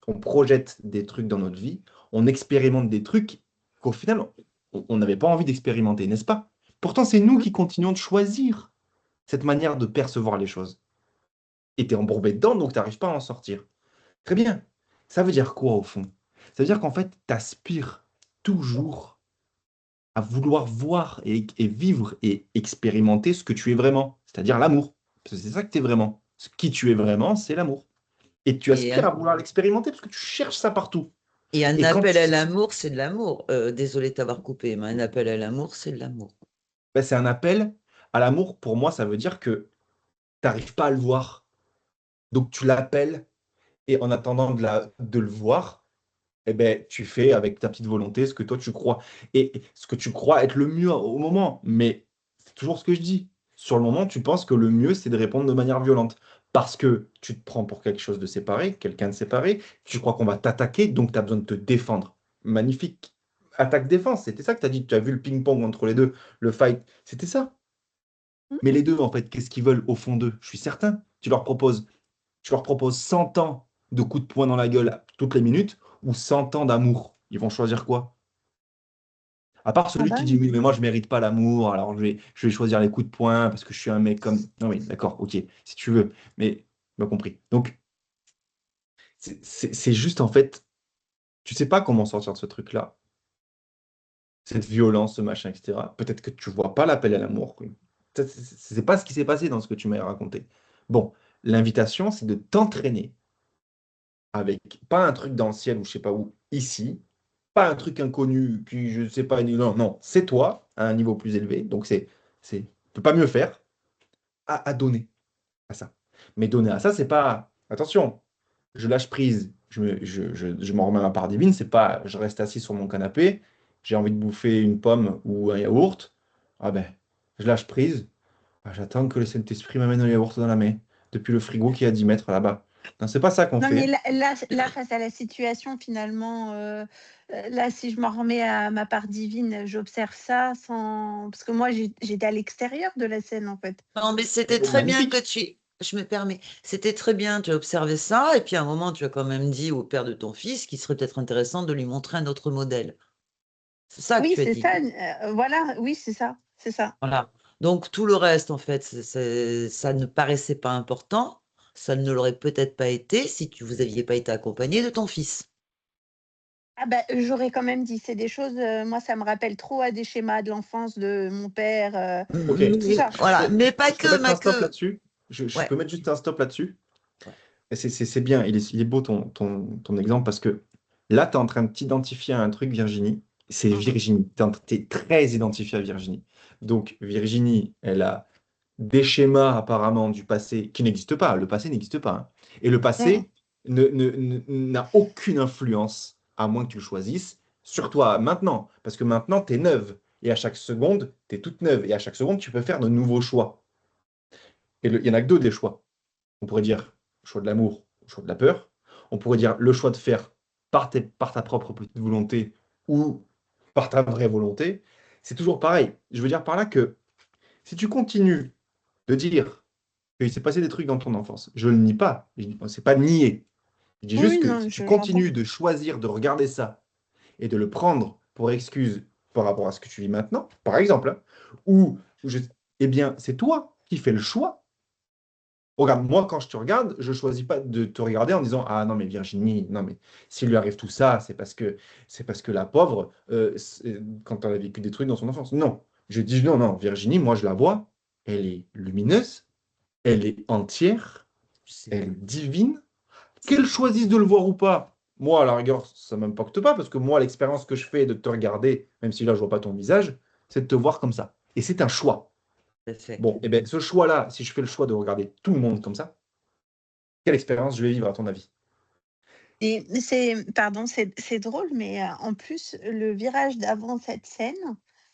on projette des trucs dans notre vie, on expérimente des trucs qu'au final on n'avait pas envie d'expérimenter, n'est-ce pas? Pourtant, c'est nous Mm. qui continuons de choisir cette manière de percevoir les choses. Et t'es embourbé dedans, donc t'arrives pas à en sortir. Très bien. Ça veut dire quoi au fond? Ça veut dire qu'en fait, tu aspires toujours à vouloir voir et vivre et expérimenter ce que tu es vraiment, c'est-à-dire l'amour. Parce que c'est ça que tu es vraiment. Ce qui tu es vraiment, c'est l'amour. Et tu Et aspires un, à vouloir l'expérimenter parce que tu cherches ça partout. et un Et quand appel à tu... l'amour, c'est de l'amour. Désolé de t'avoir coupé, mais un appel à l'amour, c'est de l'amour. Ben, c'est un appel à l'amour, pour moi, ça veut dire que tu n'arrives pas à le voir. Donc tu l'appelles et en attendant de le voir, eh ben, tu fais avec ta petite volonté ce que toi tu crois. Et ce que tu crois être le mieux au moment. Mais c'est toujours ce que je dis. Sur le moment, tu penses que le mieux, c'est de répondre de manière violente. Parce que tu te prends pour quelque chose de séparé, quelqu'un de séparé. Tu crois qu'on va t'attaquer, donc tu as besoin de te défendre. Magnifique. Attaque-défense, c'était ça que tu as dit. Tu as vu le ping-pong entre les deux, le fight. C'était ça. Mm. Mais les deux, en fait, qu'est-ce qu'ils veulent au fond d'eux? Je suis certain. Tu leur proposes 100 ans de coups de poing dans la gueule toutes les minutes ou 100 ans d'amour. Ils vont choisir quoi? À part Ah celui bah qui dit oui. oui, mais moi je mérite pas l'amour, alors je vais choisir les coups de poing parce que je suis un mec comme. Non, oui, d'accord, ok, si tu veux, mais tu m'as compris. Donc, c'est juste en fait, tu sais pas comment sortir de ce truc-là, cette violence, ce machin, etc. Peut-être que tu vois pas l'appel à l'amour. Peut-être c'est pas ce qui s'est passé dans ce que tu m'as raconté. Bon, l'invitation, c'est de t'entraîner avec pas un truc dans le ciel ou je sais pas où, ici, pas un truc inconnu qui je sais pas, non, non, c'est toi à un niveau plus élevé, donc tu peux pas mieux faire à donner à ça. Mais donner à ça, c'est pas, attention, je lâche prise, je m'en remets à ma part divine, c'est pas, je reste assis sur mon canapé, j'ai envie de bouffer une pomme ou un yaourt, ah ben, je lâche prise, ah, j'attends que le Saint-Esprit m'amène le yaourt dans la main, depuis le frigo qui est à 10 mètres là-bas. Non, c'est pas ça qu'on Non, mais fait. là, face à la situation, finalement, là, si je m'en remets à ma part divine, j'observe ça sans parce que moi, j'étais à l'extérieur de la scène, en fait. Non, mais c'était Oh, très bien que magnifique. je me permets, c'était très bien, tu as observé ça, et puis à un moment, tu as quand même dit au père de ton fils qu'il serait peut-être intéressant de lui montrer un autre modèle. C'est ça que Oui, tu as c'est dit. ça, voilà, oui, c'est ça, c'est ça. Voilà. Donc tout le reste, en fait, ça ne paraissait pas important. Ça ne l'aurait peut-être pas été si vous aviez pas été accompagné de ton fils. Ah bah, j'aurais quand même dit, c'est des choses, moi, ça me rappelle trop à des schémas de l'enfance de mon père, Ok. tout ça. Voilà, mais pas Je peux que, mettre mais un stop que. là-dessus. Je Ouais, peux mettre juste un stop là-dessus. ouais. Et c'est bien, il est beau ton exemple parce que là, tu es en train de t'identifier à un truc, Virginie. C'est Mhm. Virginie. Tu es très identifié à Virginie. Donc, Virginie, elle a des schémas apparemment du passé qui n'existent pas. Le passé n'existe pas, hein. Et le Mmh. passé n'a aucune influence, à moins que tu le choisisses, sur toi maintenant. Parce que maintenant, tu es neuve. Et à chaque seconde, tu es toute neuve. Et à chaque seconde, tu peux faire de nouveaux choix. Et il y en a que deux des choix. On pourrait dire le choix de l'amour, le choix de la peur. On pourrait dire le choix de faire par ta propre petite volonté ou par ta vraie volonté. C'est toujours pareil. Je veux dire par là que si tu continues de dire qu'il s'est passé des trucs dans ton enfance, je ne le nie pas. C'est pas nier. Je dis Oui, juste que non, si tu j'entends. continues de choisir de regarder ça et de le prendre pour excuse par rapport à ce que tu vis maintenant, par exemple, hein, ou eh bien, c'est toi qui fais le choix. Regarde, moi, quand je te regarde, je choisis pas de te regarder en disant, ah non, mais Virginie, non, mais s'il lui arrive tout ça, c'est parce que la pauvre, quand elle a vécu des trucs dans son enfance. Non. Je dis, non, non, Virginie, moi, je la vois, elle est lumineuse, elle est entière, C'est elle vrai. est divine. Qu'elle choisisse de le voir ou pas, moi, à la rigueur, ça ne m'impacte pas, parce que moi, l'expérience que je fais de te regarder, même si là, je vois pas ton visage, c'est de te voir comme ça. Et c'est un choix. Tout à fait. Bon, et bien, ce choix-là, si je fais le choix de regarder tout le monde comme ça, quelle expérience je vais vivre à ton avis? Et pardon, c'est drôle, mais en plus, le virage d'avant cette scène,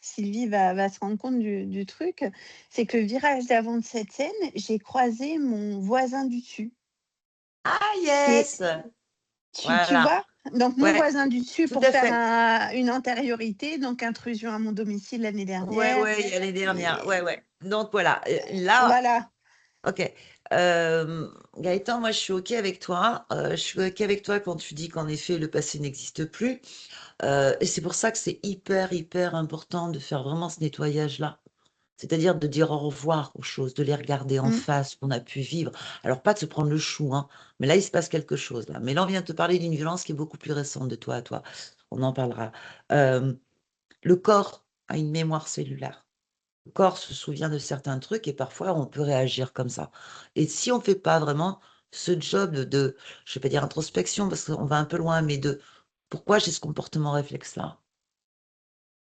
Sylvie va se rendre compte du truc, c'est que le virage d'avant de cette scène, j'ai croisé mon voisin du dessus. Ah Et yes! tu Voilà. vois? Donc mon Ouais, voisin du dessus tout pour à faire fait. une antériorité, donc intrusion à mon domicile l'année Ouais, dernière. ouais, l'année dernière. Et Ouais, ouais. Donc voilà. Là, voilà. ok. Gaëtan, moi je suis ok avec toi. Je suis ok avec toi quand tu dis qu'en effet le passé n'existe plus. Et c'est pour ça que c'est hyper, hyper important de faire vraiment ce nettoyage-là. C'est-à-dire de dire au revoir aux choses, de les regarder en Mmh, face, qu'on a pu vivre. Alors, pas de se prendre le chou, hein, mais là, il se passe quelque chose. Là. Mais là, on vient de te parler d'une violence qui est beaucoup plus récente de toi à toi. On en parlera. Euh, le corps a une mémoire cellulaire. Le corps se souvient de certains trucs et parfois, on peut réagir comme ça. Et si on ne fait pas vraiment ce job je ne vais pas dire introspection, parce qu'on va un peu loin, mais de pourquoi j'ai ce comportement réflexe-là?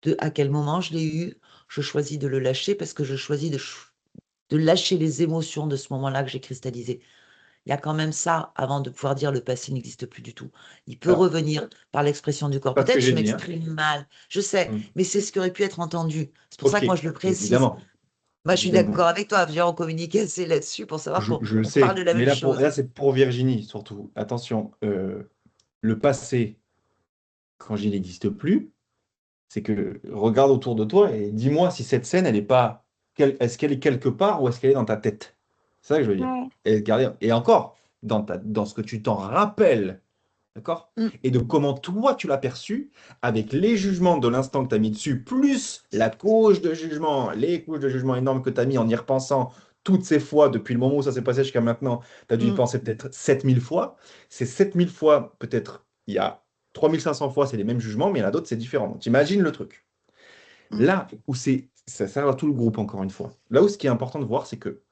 De à quel moment je l'ai eu? Je choisis de le lâcher parce que je choisis de lâcher les émotions de ce moment-là que j'ai cristallisé. Il y a quand même ça avant de pouvoir dire le passé n'existe plus du tout. Il peut Alors, revenir par l'expression du corps. pas ce que Peut-être je j'ai dit, hein. m'exprime mal, je sais, Mm. mais c'est ce qui aurait pu être entendu. C'est pour ça Ok, que moi je le précise. évidemment, Moi je suis évidemment. d'accord avec toi, viens, on communique assez là-dessus pour savoir Je le qu'on parle sais. de la Mais même là, chose. là c'est pour Virginie, surtout. Attention, le passé, quand il n'existe plus, c'est que regarde autour de toi et dis-moi si cette scène, elle est pas. Est-ce qu'elle est quelque part ou est-ce qu'elle est dans ta tête? C'est ça que je veux dire. ouais. Et encore, dans ce que tu t'en rappelles. D'accord? Mmh, Et de comment toi tu l'as perçu avec les jugements de l'instant que tu as mis dessus, plus la couche de jugement, les couches de jugement énormes que tu as mis en y repensant toutes ces fois depuis le moment où ça s'est passé jusqu'à maintenant, tu as dû y mmh, penser peut-être 7000 fois. Ces 7000 fois, peut-être il y a 3500 fois, c'est les mêmes jugements, mais il y en a d'autres, c'est différent. Donc imagine le truc. mmh, Là où ça sert à tout le groupe, encore une fois. Là où ce qui est important de voir, c'est que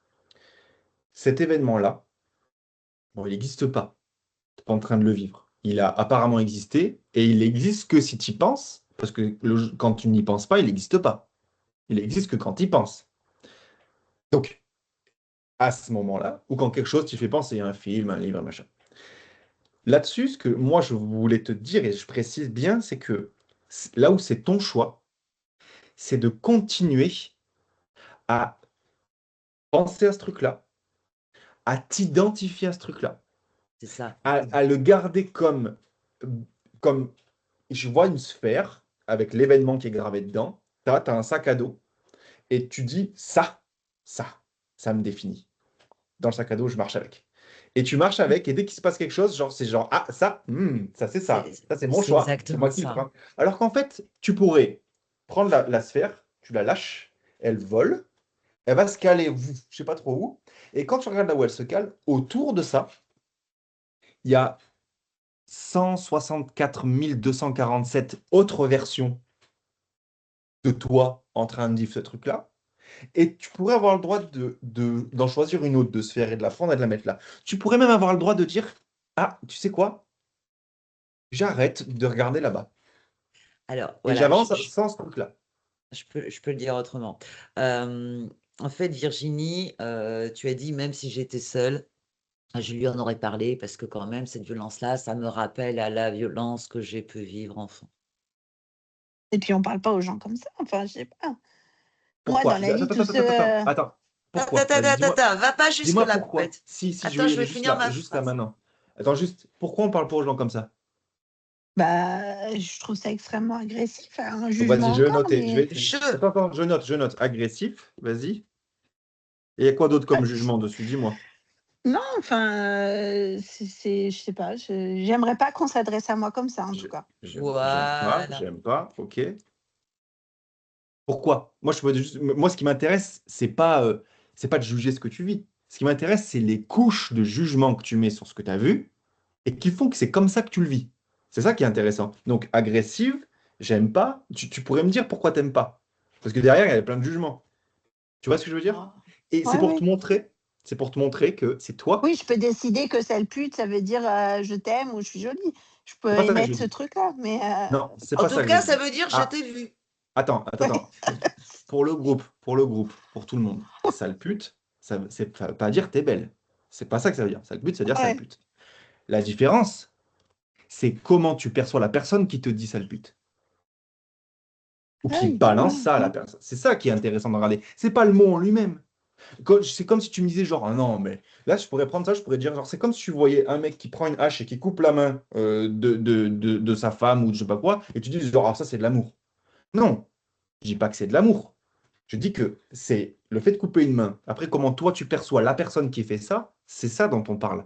cet événement-là, bon, il n'existe pas. Tu pas en train de le vivre. Il a apparemment existé et il existe que si tu y penses, parce que quand tu n'y penses pas, il n'existe pas. Il existe que quand tu y penses. Donc, à ce moment-là, ou quand quelque chose t'y fait penser, un film, un livre, un machin. Là-dessus, ce que moi je voulais te dire, et je précise bien, c'est que là où c'est ton choix, c'est de continuer à penser à ce truc-là, à t'identifier à ce truc-là. c'est ça. à le garder comme je vois une sphère avec l'événement qui est gravé dedans. Tu as un sac à dos et tu dis ça me définit. Dans le sac à dos, je marche avec. Et tu marches avec, et dès qu'il se passe quelque chose, genre, c'est genre, ah, ça c'est ça. C'est Ça, c'est mon c'est choix. C'est moi exactement qui le ça. prends. Alors qu'en fait, tu pourrais prendre la sphère, tu la lâches, elle vole, elle va se caler, je sais pas trop où. Et quand tu regardes là où elle se cale, autour de ça, il y a 164 247 autres versions de toi en train de vivre ce truc-là. Et tu pourrais avoir le droit d'en choisir une autre de sphère et de la prendre et de la mettre là. Tu pourrais même avoir le droit de dire, ah, tu sais quoi? J'arrête de regarder là-bas. Alors, Et voilà, j'avance sans ce truc-là. je peux le dire autrement. En fait, Virginie, tu as dit, même si j'étais seule, je lui en aurais parlé parce que quand même, cette violence-là, ça me rappelle à la violence que j'ai pu vivre enfant. Et puis on parle pas aux gens comme ça, enfin, je sais pas. Moi, Pourquoi? dans la vie, tous ceux, Attends. Attends, Pourquoi? Vas-y, dis-moi. va pas Dis-moi jusque-là, pourquoi. Poupette. Si, je Attends, vais y je aller vais finir ma juste là phrase. maintenant. Attends, juste, pourquoi on parle pas aux gens comme ça? bah, je trouve ça extrêmement agressif, un Donc, jugement vas-y, je vais encore, noter. mais Attends, je note. Agressif, vas-y. Et il y a quoi d'autre comme jugement dessus? Dis-moi. non, enfin, je sais pas, j'aimerais pas qu'on s'adresse à moi comme ça, en tout cas. Voilà. J'aime pas, ok. Pourquoi? Moi, ce qui m'intéresse, c'est pas de juger ce que tu vis. Ce qui m'intéresse, c'est les couches de jugement que tu mets sur ce que tu as vu et qui font que c'est comme ça que tu le vis. C'est ça qui est intéressant. Donc, agressive, j'aime pas. Tu pourrais me dire pourquoi t'aimes pas. Parce que derrière, il y a plein de jugements. Tu vois ce que je veux dire? Ah. Et Ouais, ouais. c'est pour te montrer que c'est toi. Oui, je peux décider que sale pute, ça veut dire je t'aime ou je suis jolie. Je peux C'est pas ça que je émettre ce dis. truc-là, mais Non, c'est En pas tout ça que je cas, ça dis. veut dire je Ah, t'ai vu. attends. Pour le groupe, pour tout le monde, sale pute, ça veut pas dire t'es belle. C'est pas ça que ça veut dire. Sale pute, ça veut dire sale ouais. pute. La différence, c'est comment tu perçois la personne qui te dit sale pute. Ou Ah qui oui, balance ouais, ça à la personne. C'est ça qui est intéressant de regarder. C'est pas le mot en lui-même. C'est comme si tu me disais genre, ah non, mais là, je pourrais prendre ça, je pourrais dire, genre, c'est comme si tu voyais un mec qui prend une hache et qui coupe la main de sa femme ou de je sais pas quoi, et tu dis, genre, ah, ça, c'est de l'amour. Non, je dis pas que c'est de l'amour. Je dis que c'est le fait de couper une main. Après, comment toi, tu perçois la personne qui fait ça, c'est ça dont on parle.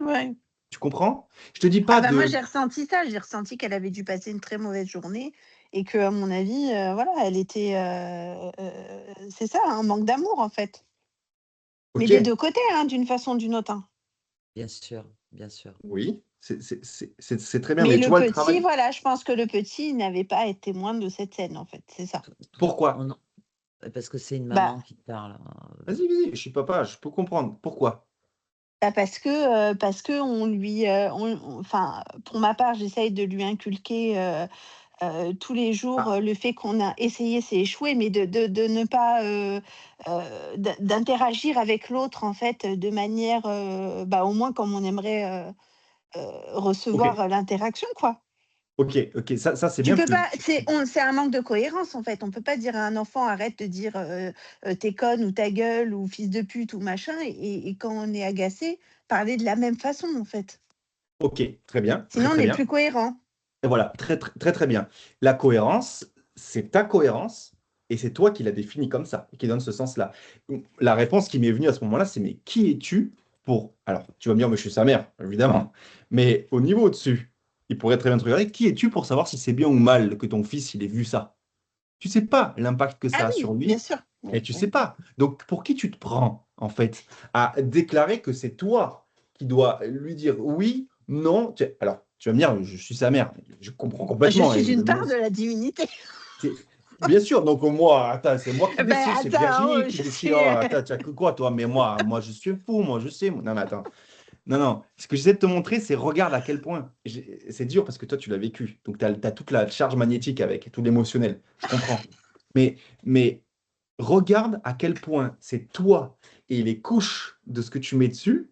ouais. Tu comprends? Je te dis Ah pas bah moi de... j'ai ressenti ça, j'ai ressenti qu'elle avait dû passer une très mauvaise journée et que à mon avis, voilà, elle était, c'est ça, un manque d'amour en fait. Mais Ok, des 2 côtés, hein, d'une façon ou d'une autre, hein. Bien sûr, bien sûr. oui, c'est très bien, Mais mais tu le vois le petit, travail. voilà, je pense que le petit n'avait pas été témoin de cette scène, en fait, c'est ça. Pourquoi? Oh non, parce que c'est une Bah maman qui te parle. Vas-y, je suis papa, je peux comprendre. Pourquoi? parce que on lui, enfin, pour ma part, j'essaye de lui inculquer, tous les jours, Ah, le fait qu'on a essayé, c'est échoué, mais de ne pas, d'interagir avec l'autre, en fait, de manière, bah, au moins comme on aimerait, ok, recevoir, l'interaction, quoi. ça c'est Tu bien peux parce que pas, c'est un manque de cohérence, en fait. On peut pas dire à un enfant: «Arrête de dire, tu conne» ou «Ta gueule» ou «fils de pute» ou machin et quand on est agacé, parler de la même façon, en fait. ok, très bien, Sinon, on très n'est bien. plus cohérent. Et voilà, très bien. La cohérence, c'est ta cohérence et c'est toi qui la définis comme ça, qui donne ce sens-là. La réponse qui m'est venue à ce moment-là, c'est mais qui es-tu pour... Alors, tu vas me dire, mais je suis sa mère, évidemment. Mais au niveau au-dessus, il pourrait très bien te regarder, qui es-tu pour savoir si c'est bien ou mal que ton fils, il ait vu ça? Tu sais pas l'impact que Ah ça a oui, sur bien lui sûr. et Oui, tu sais oui. pas. Donc, pour qui tu te prends, en fait, à déclarer que c'est toi qui dois lui dire oui, non. Alors, tu vas me dire, je suis sa mère. Je comprends Je complètement. suis une part de la divinité. Bien sûr, donc moi, attends, c'est moi qui Ben décide, c'est attends, oh, Virginie qui je décide. suis, Oh, attends, tu as que quoi, toi? Mais moi, je suis fou, moi, je sais. Non, mais attends. Non. Ce que j'essaie de te montrer, c'est regarde à quel point. C'est dur parce que toi, tu l'as vécu. Donc, tu as toute la charge magnétique avec, tout l'émotionnel. Je comprends. Mais regarde à quel point c'est toi et les couches de ce que tu mets dessus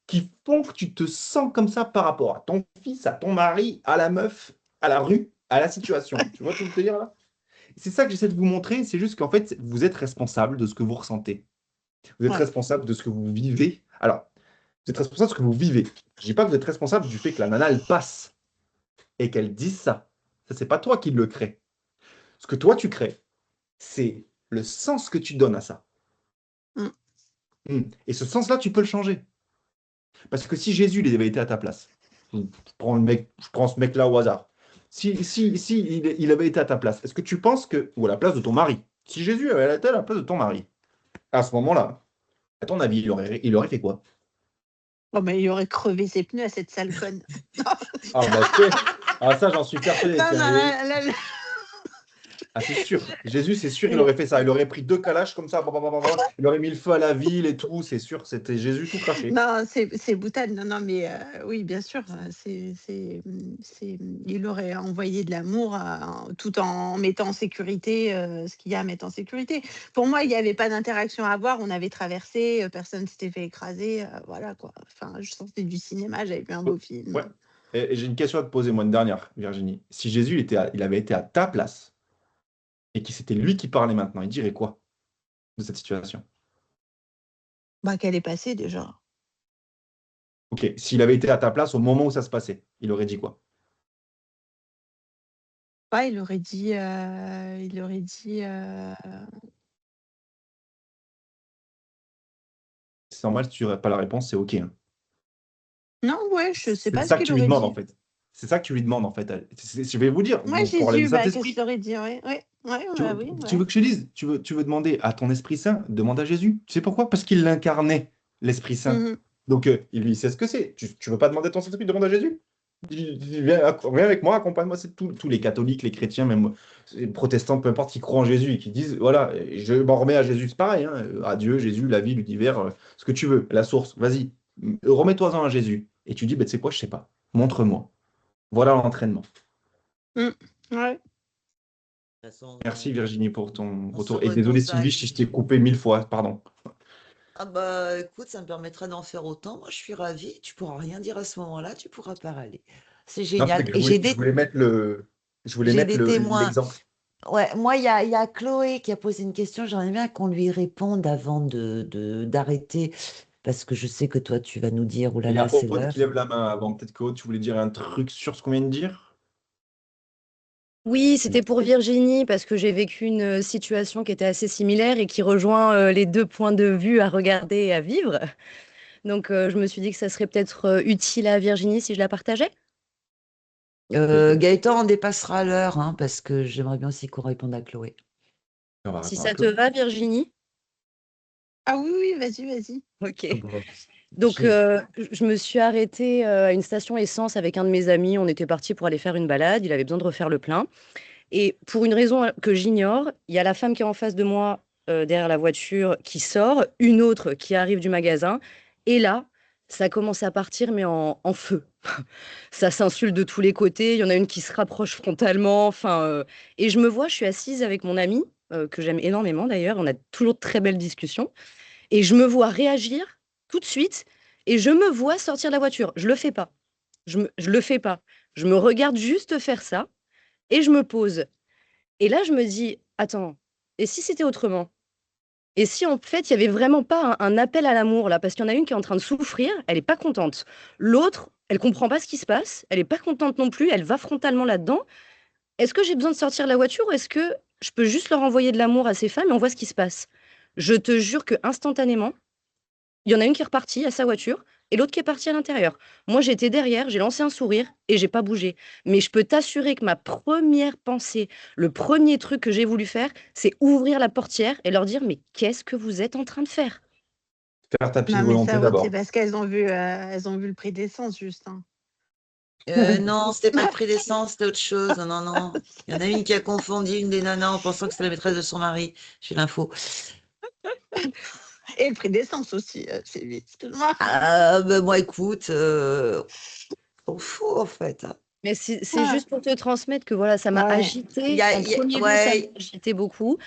qui font que tu te sens comme ça par rapport à ton fils, à ton mari, à la meuf, à la rue, à la situation. Tu vois ce que je veux te dire là? C'est ça que j'essaie de vous montrer, c'est juste qu'en fait, vous êtes responsable de ce que vous ressentez. Vous êtes ouais. responsable de ce que vous vivez. Alors, Vous êtes responsable de ce que vous vivez. Je ne dis pas que vous êtes responsable du fait que la nana, elle passe et qu'elle dise ça. Ça, c'est pas toi qui le crée. Ce que toi, tu crées, c'est le sens que tu donnes à ça. Mm. Et ce sens-là, tu peux le changer. Parce que si Jésus il avait été à ta place, je prends ce mec-là au hasard. Si il avait été à ta place, est-ce que tu penses que, ou à la place de ton mari, si Jésus avait été à la place de ton mari, à ce moment-là, à ton avis, il aurait fait quoi? Oh, mais il aurait crevé ses pneus à cette sale conne. Ah, bah, tu sais, ça, j'en suis persuadé. Non, Tiens, non, là, Ah, c'est sûr. Jésus, c'est sûr, il aurait fait ça. Il aurait pris 2 calaches comme ça, il aurait mis le feu à la ville et tout. C'est sûr, c'était Jésus tout craché. non, c'est boutade. Non, non, mais oui, bien sûr, il aurait envoyé de l'amour tout en mettant en sécurité ce qu'il y a à mettre en sécurité. Pour moi, il n'y avait pas d'interaction à avoir. On avait traversé, personne s'était fait écraser. Voilà quoi. Enfin, je sortais du cinéma, j'avais vu un beau film. Ouais. Et j'ai une question à te poser, moi, une dernière, Virginie. Si Jésus il avait été à ta place et que c'était lui qui parlait maintenant, il dirait quoi de cette situation? Bah, qu'elle est passée déjà. Ok, s'il avait été à ta place au moment où ça se passait, il aurait dit quoi? Ouais, il aurait dit, il aurait dit. C'est normal, si tu n'aurais pas la réponse, c'est ok, hein. Non, ouais, je sais C'est pas ce ça que qu'il tu lui aurait demandes, dit. en fait. C'est ça que tu lui demandes, en fait. Je vais vous dire, Ouais, pour les Jésus, bah, qu'est-ce Saint-Esprit, qu'il aurait dit? Ouais, ouais, ouais, tu, bah oui, tu ouais. veux que je te dise, tu veux demander à ton Esprit Saint, demande à Jésus. Tu sais pourquoi? Parce qu'il l'incarnait, l'Esprit Saint. Mhm. Donc, il sait ce que c'est. Tu veux pas demander à ton Saint-Esprit, demande à Jésus. Viens avec moi, accompagne-moi. C'est tous les catholiques, les chrétiens, même les protestants, peu importe, qui croient en Jésus et qui disent, voilà, je m'en remets à Jésus, c'est pareil, hein, à Dieu, Jésus, la vie, l'univers, ce que tu veux, la source, vas-y, remets-toi-en à Jésus. Et tu dis, bah, tu sais quoi, je sais pas, montre-moi. Voilà l'entraînement. Mm. Ouais. De toute façon, Merci Virginie pour ton on se retour. Et désolé Sylvie, recontacte. si je t'ai coupé 1000 fois, pardon. Ah bah écoute, ça me permettra d'en faire autant. Moi, je suis ravie. Tu pourras rien dire à ce moment-là, tu pourras parler. C'est Non, c'est génial. que Et je voulais j'ai mettre des témoins. l'exemple. Ouais, moi, il y a Chloé qui a posé une question. J'aimerais bien qu'on lui réponde avant d'arrêter, parce que je sais que toi, tu vas nous dire, oh Et là il y là, a c'est Aude l'heure. qui lève la main avant. Peut-être qu'Aude, tu voulais dire un truc sur ce qu'on vient de dire? Oui, c'était pour Virginie, parce que j'ai vécu une situation qui était assez similaire et qui rejoint les deux points de vue à regarder et à vivre. Donc, je me suis dit que ça serait peut-être utile à Virginie si je la partageais. Gaëtan, on dépassera l'heure, hein, parce que j'aimerais bien aussi qu'on réponde à Chloé. On va Si répondre à ça te Claude. va, Virginie? Ah oui, oui, vas-y, vas-y. Ok. Bon, Donc, je me suis arrêtée à une station essence avec un de mes amis. On était parti pour aller faire une balade. Il avait besoin de refaire le plein. Et pour une raison que j'ignore, il y a la femme qui est en face de moi, derrière la voiture, qui sort, une autre qui arrive du magasin. Et là, ça commence à partir, mais en feu. Ça s'insulte de tous les côtés. Il y en a une qui se rapproche frontalement. Enfin, et je me vois, je suis assise avec mon ami, que j'aime énormément d'ailleurs. On a toujours de très belles discussions. Et je me vois réagir tout de suite. Et je me vois sortir de la voiture. Je le fais pas. Je le fais pas. Je me regarde juste faire ça. Et je me pose. Et là, je me dis, attends, et si c'était autrement? Et si en fait, il y avait vraiment pas un appel à l'amour là? Parce qu'il y en a une qui est en train de souffrir, elle est pas contente. L'autre, elle comprend pas ce qui se passe, elle est pas contente non plus, elle va frontalement là-dedans. Est-ce que j'ai besoin de sortir de la voiture ou est-ce que je peux juste leur envoyer de l'amour à ces femmes et on voit ce qui se passe? Je te jure que instantanément, il y en a une qui est repartie à sa voiture et l'autre qui est partie à l'intérieur. Moi, j'étais derrière, j'ai lancé un sourire et j'ai pas bougé. Mais je peux t'assurer que ma première pensée, le premier truc que j'ai voulu faire, c'est ouvrir la portière et leur dire, mais qu'est-ce que vous êtes en train de faire? faire ta petite Non, mais volonté ça, Aude, c'est d'abord. parce elles ont vu le prix d'essence, juste. Hein. Non, c'était pas le prix d'essence, c'était autre chose. Non, non, non. Il y en a une qui a confondu une des nanas en pensant que c'était la maîtresse de son mari. J'ai l'info. Et le prix d'essence aussi, c'est vite, excuse-moi. Ah, bah, moi, écoute, on fout en fait, hein. Mais c'est Ouais. juste pour te transmettre que voilà, ça m'a Ouais. agité. En premier lieu, ça m'a Ouais, agité beaucoup.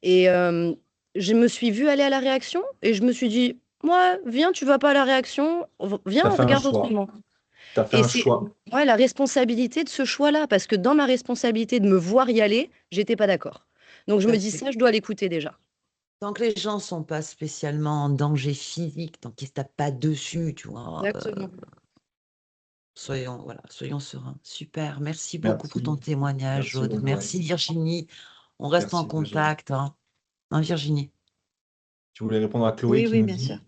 Et je me suis vue aller à la réaction et je me suis dit, moi, viens, tu vas pas à la réaction, viens, T'as on fait un regarde choix. autrement. T'as fait Et un c'est choix. ouais, la responsabilité de ce choix-là, parce que dans ma responsabilité de me voir y aller, j'étais pas d'accord. Donc je tout me à dis fait. ça, je dois l'écouter déjà. Tant que les gens ne sont pas spécialement en danger physique, tant qu'ils ne se tapent pas dessus, tu vois, Exactement. soyons sereins. Super, merci beaucoup pour ton Merci. témoignage, Merci Aude. beaucoup. Merci Virginie. On reste en Merci, Virginie. contact, hein. Hein, Virginie. Tu voulais répondre à Chloé Oui, qui oui, nous bien dit sûr.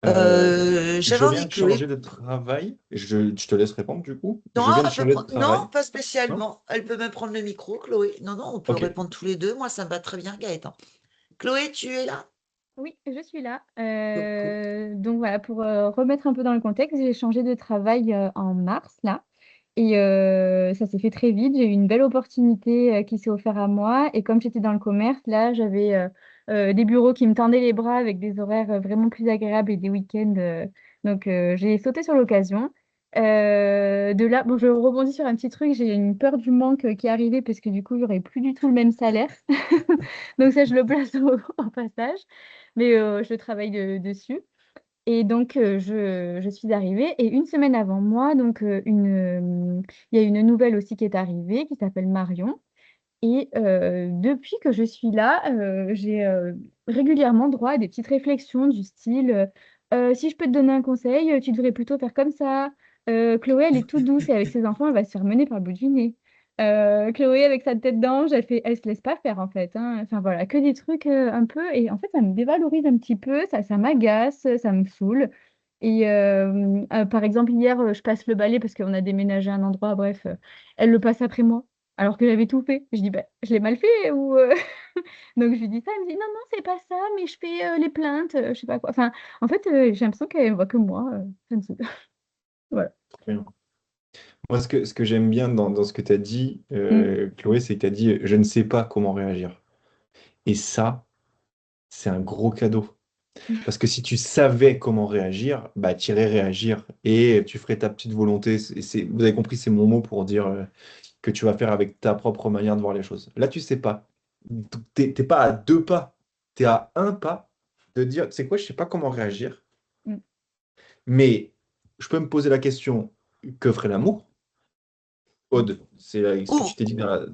J'avais je envie viens de de changer Chloé. de travail. Je te laisse répondre du coup. Non, Je viens de elle peut changer de travail. non, pas Non? spécialement. Elle peut même prendre le micro, Chloé. Non, non, on peut Ok. répondre tous les deux. Moi, ça me va très bien, Gaëtan. Chloé, tu es là? Oui, je suis là. Coucou. Donc voilà, pour remettre un peu dans le contexte, j'ai changé de travail en mars là. Et ça s'est fait très vite. J'ai eu une belle opportunité qui s'est offerte à moi. Et comme j'étais dans le commerce, là, j'avais des bureaux qui me tendaient les bras avec des horaires vraiment plus agréables et des week-ends. Donc j'ai sauté sur l'occasion. De là, bon, je rebondis sur un petit truc. J'ai une peur du manque qui est arrivée parce que du coup, j'aurais plus du tout le même salaire. Donc ça, je le place au passage. Mais je travaille dessus. Et donc, je suis arrivée. Et une semaine avant moi, donc, il y a une nouvelle aussi qui est arrivée qui s'appelle Marion. Et depuis que je suis là, j'ai régulièrement droit à des petites réflexions du style si je peux te donner un conseil, tu devrais plutôt faire comme ça. Chloé, elle est toute douce et avec ses enfants, elle va se faire mener par le bout du nez. Chloé, avec sa tête d'ange, elle se laisse pas faire en fait, hein. Enfin voilà, que des trucs un peu. Et en fait, ça me dévalorise un petit peu, ça m'agace, ça me saoule. Et par exemple, hier, je passe le balai parce qu'on a déménagé à un endroit, bref, elle le passe après moi alors que j'avais tout fait. Je dis, bah, je l'ai mal fait ou Donc je lui dis ça, elle me dit, non, non, c'est pas ça, mais je fais les plaintes, je sais pas quoi. Enfin, en fait, j'ai l'impression qu'elle voit que moi. Ça me saoule. Voilà. Très bien. Moi, ce que j'aime bien dans ce que tu as dit, Mm. Chloé, c'est que tu as dit je ne sais pas comment réagir. Et ça, c'est un gros cadeau. Parce que si tu savais comment réagir, bah, tu irais réagir et tu ferais ta petite volonté. Vous avez compris, c'est mon mot pour dire que tu vas faire avec ta propre manière de voir les choses. Là, tu sais pas. Donc, t'es pas à deux pas, tu es à un pas de dire, tu sais quoi, je sais pas comment réagir, Mm. mais je peux me poser la question, que ferait l'amour? Aude, c'est ce que Ou, tu t'es dit dans la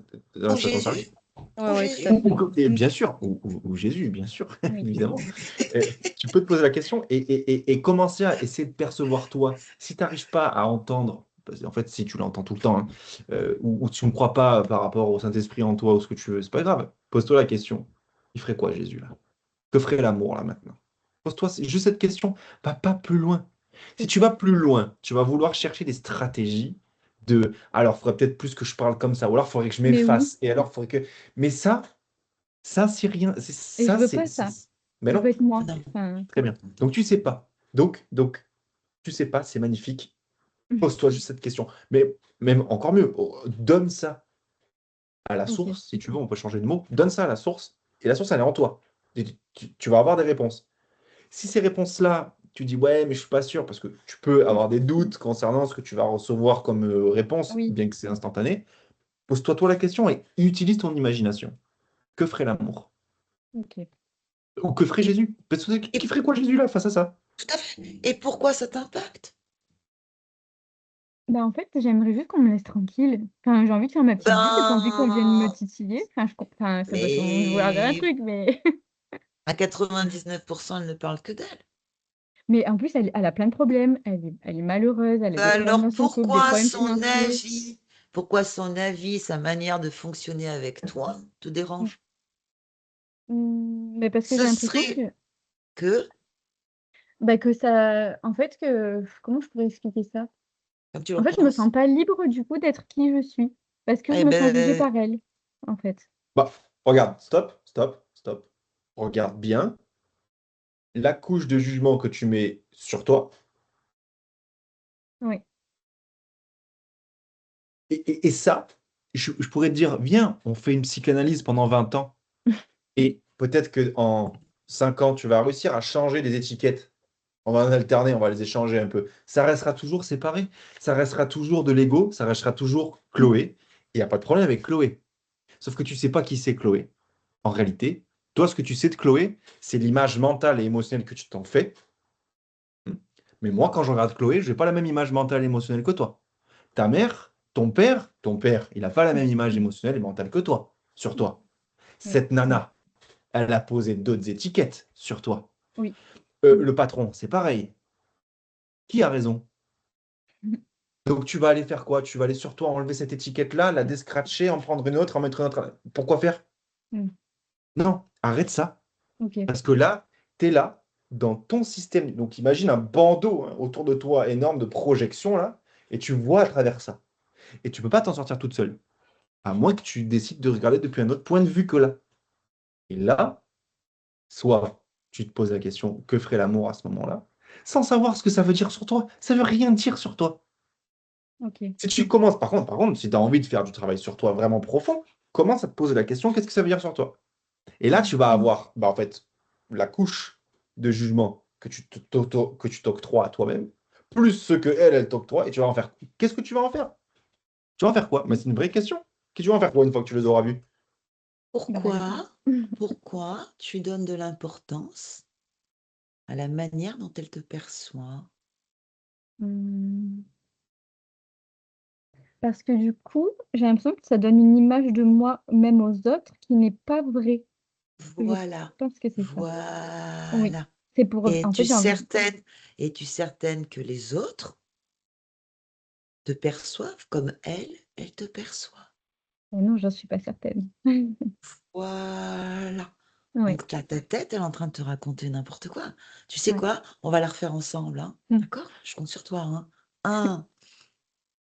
ou station-service? Jésus. Ouais, Ou ouais, tout à Jésus. fait. Et Mm. bien sûr, ou Jésus, bien sûr, Oui. évidemment. Euh, Tu peux te poser la question et commencer à essayer de percevoir toi. Si tu n'arrives pas à entendre, parce qu'en fait, si tu l'entends tout le temps, hein, ou tu ne crois pas par rapport au Saint-Esprit en toi ou ce que tu veux, c'est pas grave. Pose-toi la question. Il ferait quoi, Jésus, là? Que ferait l'amour, là, maintenant? Pose-toi juste cette question. Va pas plus loin. Si C'est tu ça. vas plus loin, tu vas vouloir chercher des stratégies de alors, il faudrait peut-être plus que je parle comme ça, ou alors il faudrait que je Mais oui. m'efface, et alors il faudrait que. Mais ça, c'est rien. Et je Ça, veux pas ça. Mais Je veux non, être moi. Non. Enfin, très bien. Donc, tu sais pas. Donc, tu sais pas, c'est magnifique. Pose-toi juste cette question. Mais même encore mieux, donne ça à la ok. source, si tu veux, on peut changer de mot. Donne ça à la source, et la source, elle est en toi. Et tu vas avoir des réponses. Si ces réponses-là, tu dis ouais, mais je suis pas sûr, parce que tu peux Mm. avoir des doutes concernant ce que tu vas recevoir comme réponse, Oui. bien que c'est instantané, pose-toi toi la question et utilise ton imagination. Que ferait l'amour? Ok. Ou que ferait Jésus? Parce que Et qui ferait quoi Jésus là face à ça? tout à fait. Et pourquoi ça t'impacte? Bah, en fait, j'aimerais juste qu'on me laisse tranquille. Enfin, j'ai envie de faire ma petite vie, j'ai pas envie qu'on vienne me Ben, titiller. Enfin, enfin, ça doit sûrement vouloir dire un mais truc, mais. à 99%, elle ne parle que d'elle. Mais en plus, elle a plein de problèmes. Elle est malheureuse, elle a des problèmes Alors dans son couple, des problèmes financiers. pourquoi son avis, sa manière de fonctionner avec toi te Mm. dérange? Mais parce que j'ai Ce l'impression serait que, que ça. En fait, comment je pourrais expliquer ça? comme tu le En fait, je me penses, sens pas libre du coup d'être qui je suis. Parce que je eh me sens jugée ben, par elle, en fait. Bah, regarde, stop, stop, stop. Regarde bien la couche de jugement que tu mets sur toi. Oui. Et ça, je pourrais te dire, viens, on fait une psychanalyse pendant 20 ans. Et peut-être qu'en 5 ans, tu vas réussir à changer les étiquettes. On va en alterner, on va les échanger un peu. Ça restera toujours séparé. Ça restera toujours de l'ego. Ça restera toujours Chloé. Il n'y a pas de problème avec Chloé. Sauf que tu ne sais pas qui c'est Chloé. En réalité, toi, ce que tu sais de Chloé, c'est l'image mentale et émotionnelle que tu t'en fais. Mais moi, quand je regarde Chloé, je n'ai pas la même image mentale et émotionnelle que toi. Ta mère, ton père, il n'a pas la même image émotionnelle et mentale que toi, sur toi. Oui. Cette nana, elle a posé d'autres étiquettes sur toi. Oui. Le patron, c'est pareil. Qui a raison? Donc, tu vas aller faire quoi? Tu vas aller sur toi, enlever cette étiquette-là, la descratcher, en prendre une autre, en mettre une autre. Pourquoi faire? Mm. Non, arrête ça. Ok. Parce que là, tu es là, dans ton système. Donc, imagine un bandeau autour de toi énorme de projection, là, et tu vois à travers ça. Et tu peux pas t'en sortir toute seule. À moins que tu décides de regarder depuis un autre point de vue que là. Et là, soit tu te poses la question, que ferait l'amour à ce moment-là, sans savoir ce que ça veut dire sur toi. Ça veut rien dire sur toi. Ok. Si tu commences, par contre, si tu as envie de faire du travail sur toi vraiment profond, commence à te poser la question, qu'est-ce que ça veut dire sur toi? Et là, tu vas avoir, en fait, la couche de jugement que tu t'octroies à toi-même, plus ce que elle t'octroie, et tu vas en faire. Qu'est-ce que tu vas en faire? Tu vas en faire quoi? Mais c'est une vraie question. Qu'est-ce que tu vas en faire quoi une fois que tu les auras vus? Pourquoi tu donnes de l'importance à la manière dont elle te perçoit? Hmm. Parce que du coup, j'ai l'impression que ça donne une image de moi même aux autres qui n'est pas vraie. Je Voilà, pense que c'est ça. Oui. voilà. C'est pour. En fait, Es-tu j'ai envie. certaine que les autres te perçoivent comme elle te perçoit? Non, j'en suis pas certaine. Voilà. Oui. Donc là, ta tête, elle est en train de te raconter n'importe quoi. Tu sais Ouais. quoi? On va la refaire ensemble, hein. Mm. D'accord? Je compte sur toi, hein. 1,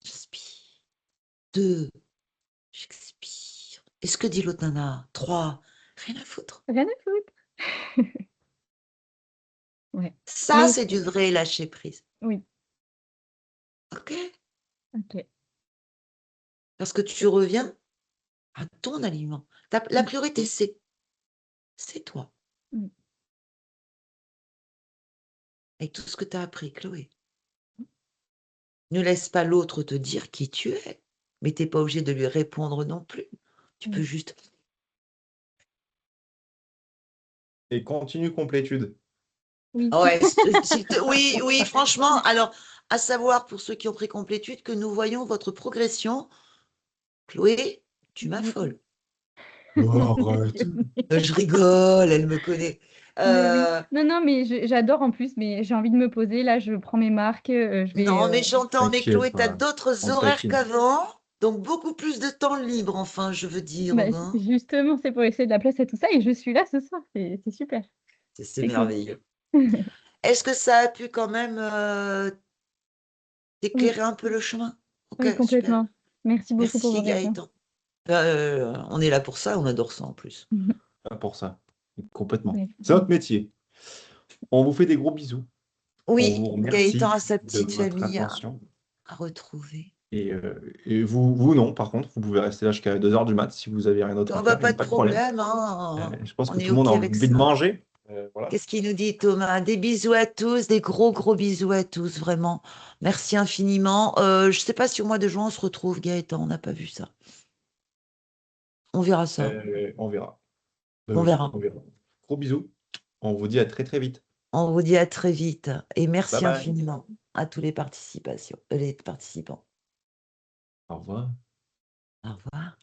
j'inspire. 2, j'expire. Et ce que dit l'autre nana? 3, rien à foutre. Rien à foutre. Ouais. Ça, Mais c'est du vrai lâcher prise. oui. OK? Ok. Parce que tu reviens à ton aliment. La priorité, c'est toi. Mm. Avec tout ce que tu as appris, Chloé. Ne laisse pas l'autre te dire qui tu es. Mais tu n'es pas obligé de lui répondre non plus. Tu peux Mm. juste... Et continue complétude. Oui. Ouais, oui, oui, franchement. Alors, à savoir, pour ceux qui ont pris complétude, que nous voyons votre progression. Chloé, tu m'affoles. Arrête. Je rigole, elle me connaît. Mais oui. Euh, Non, non, mais j'adore en plus, mais j'ai envie de me poser. Là, je prends mes marques. Je vais. non, mais j'entends, mais T'inquiète Chloé, tu as pas, d'autres on te horaires taquine. qu'avant, donc beaucoup plus de temps libre, enfin, je veux dire. Bah, Hein. justement, c'est pour essayer de la place à tout ça et je suis là ce soir. C'est super. C'est C'est cool. merveilleux. Est-ce que ça a pu quand même Oui, t'éclairer un peu le chemin? Ok, oui, super. complètement. Merci beaucoup pour vos Merci réponses. Gaëtan. On est là pour ça, on adore ça en plus. Pas pour ça. Complètement. Merci. C'est notre métier. On vous fait des gros bisous. On Oui, vous Gaëtan remercie a sa de petite votre famille attention. à retrouver. Et vous, non, par contre, vous pouvez rester là jusqu'à 2h du mat si vous avez rien d'autre Oh, à bah, faire, il n'y pas a de pas de problème. problème, hein. Je pense On que est tout le monde OK a avec envie de ça. manger. Voilà. Qu'est-ce qu'il nous dit, Thomas? Des bisous à tous, des gros, gros bisous à tous, vraiment. Merci infiniment. Je ne sais pas si au mois de juin, on se retrouve, Gaëtan, on n'a pas vu ça. On verra ça. On verra. On Oui, verra. on verra. Gros bisous. On vous dit à très très vite. On vous dit à très vite et Bye merci bye. infiniment à tous les participants. Au revoir. Au revoir.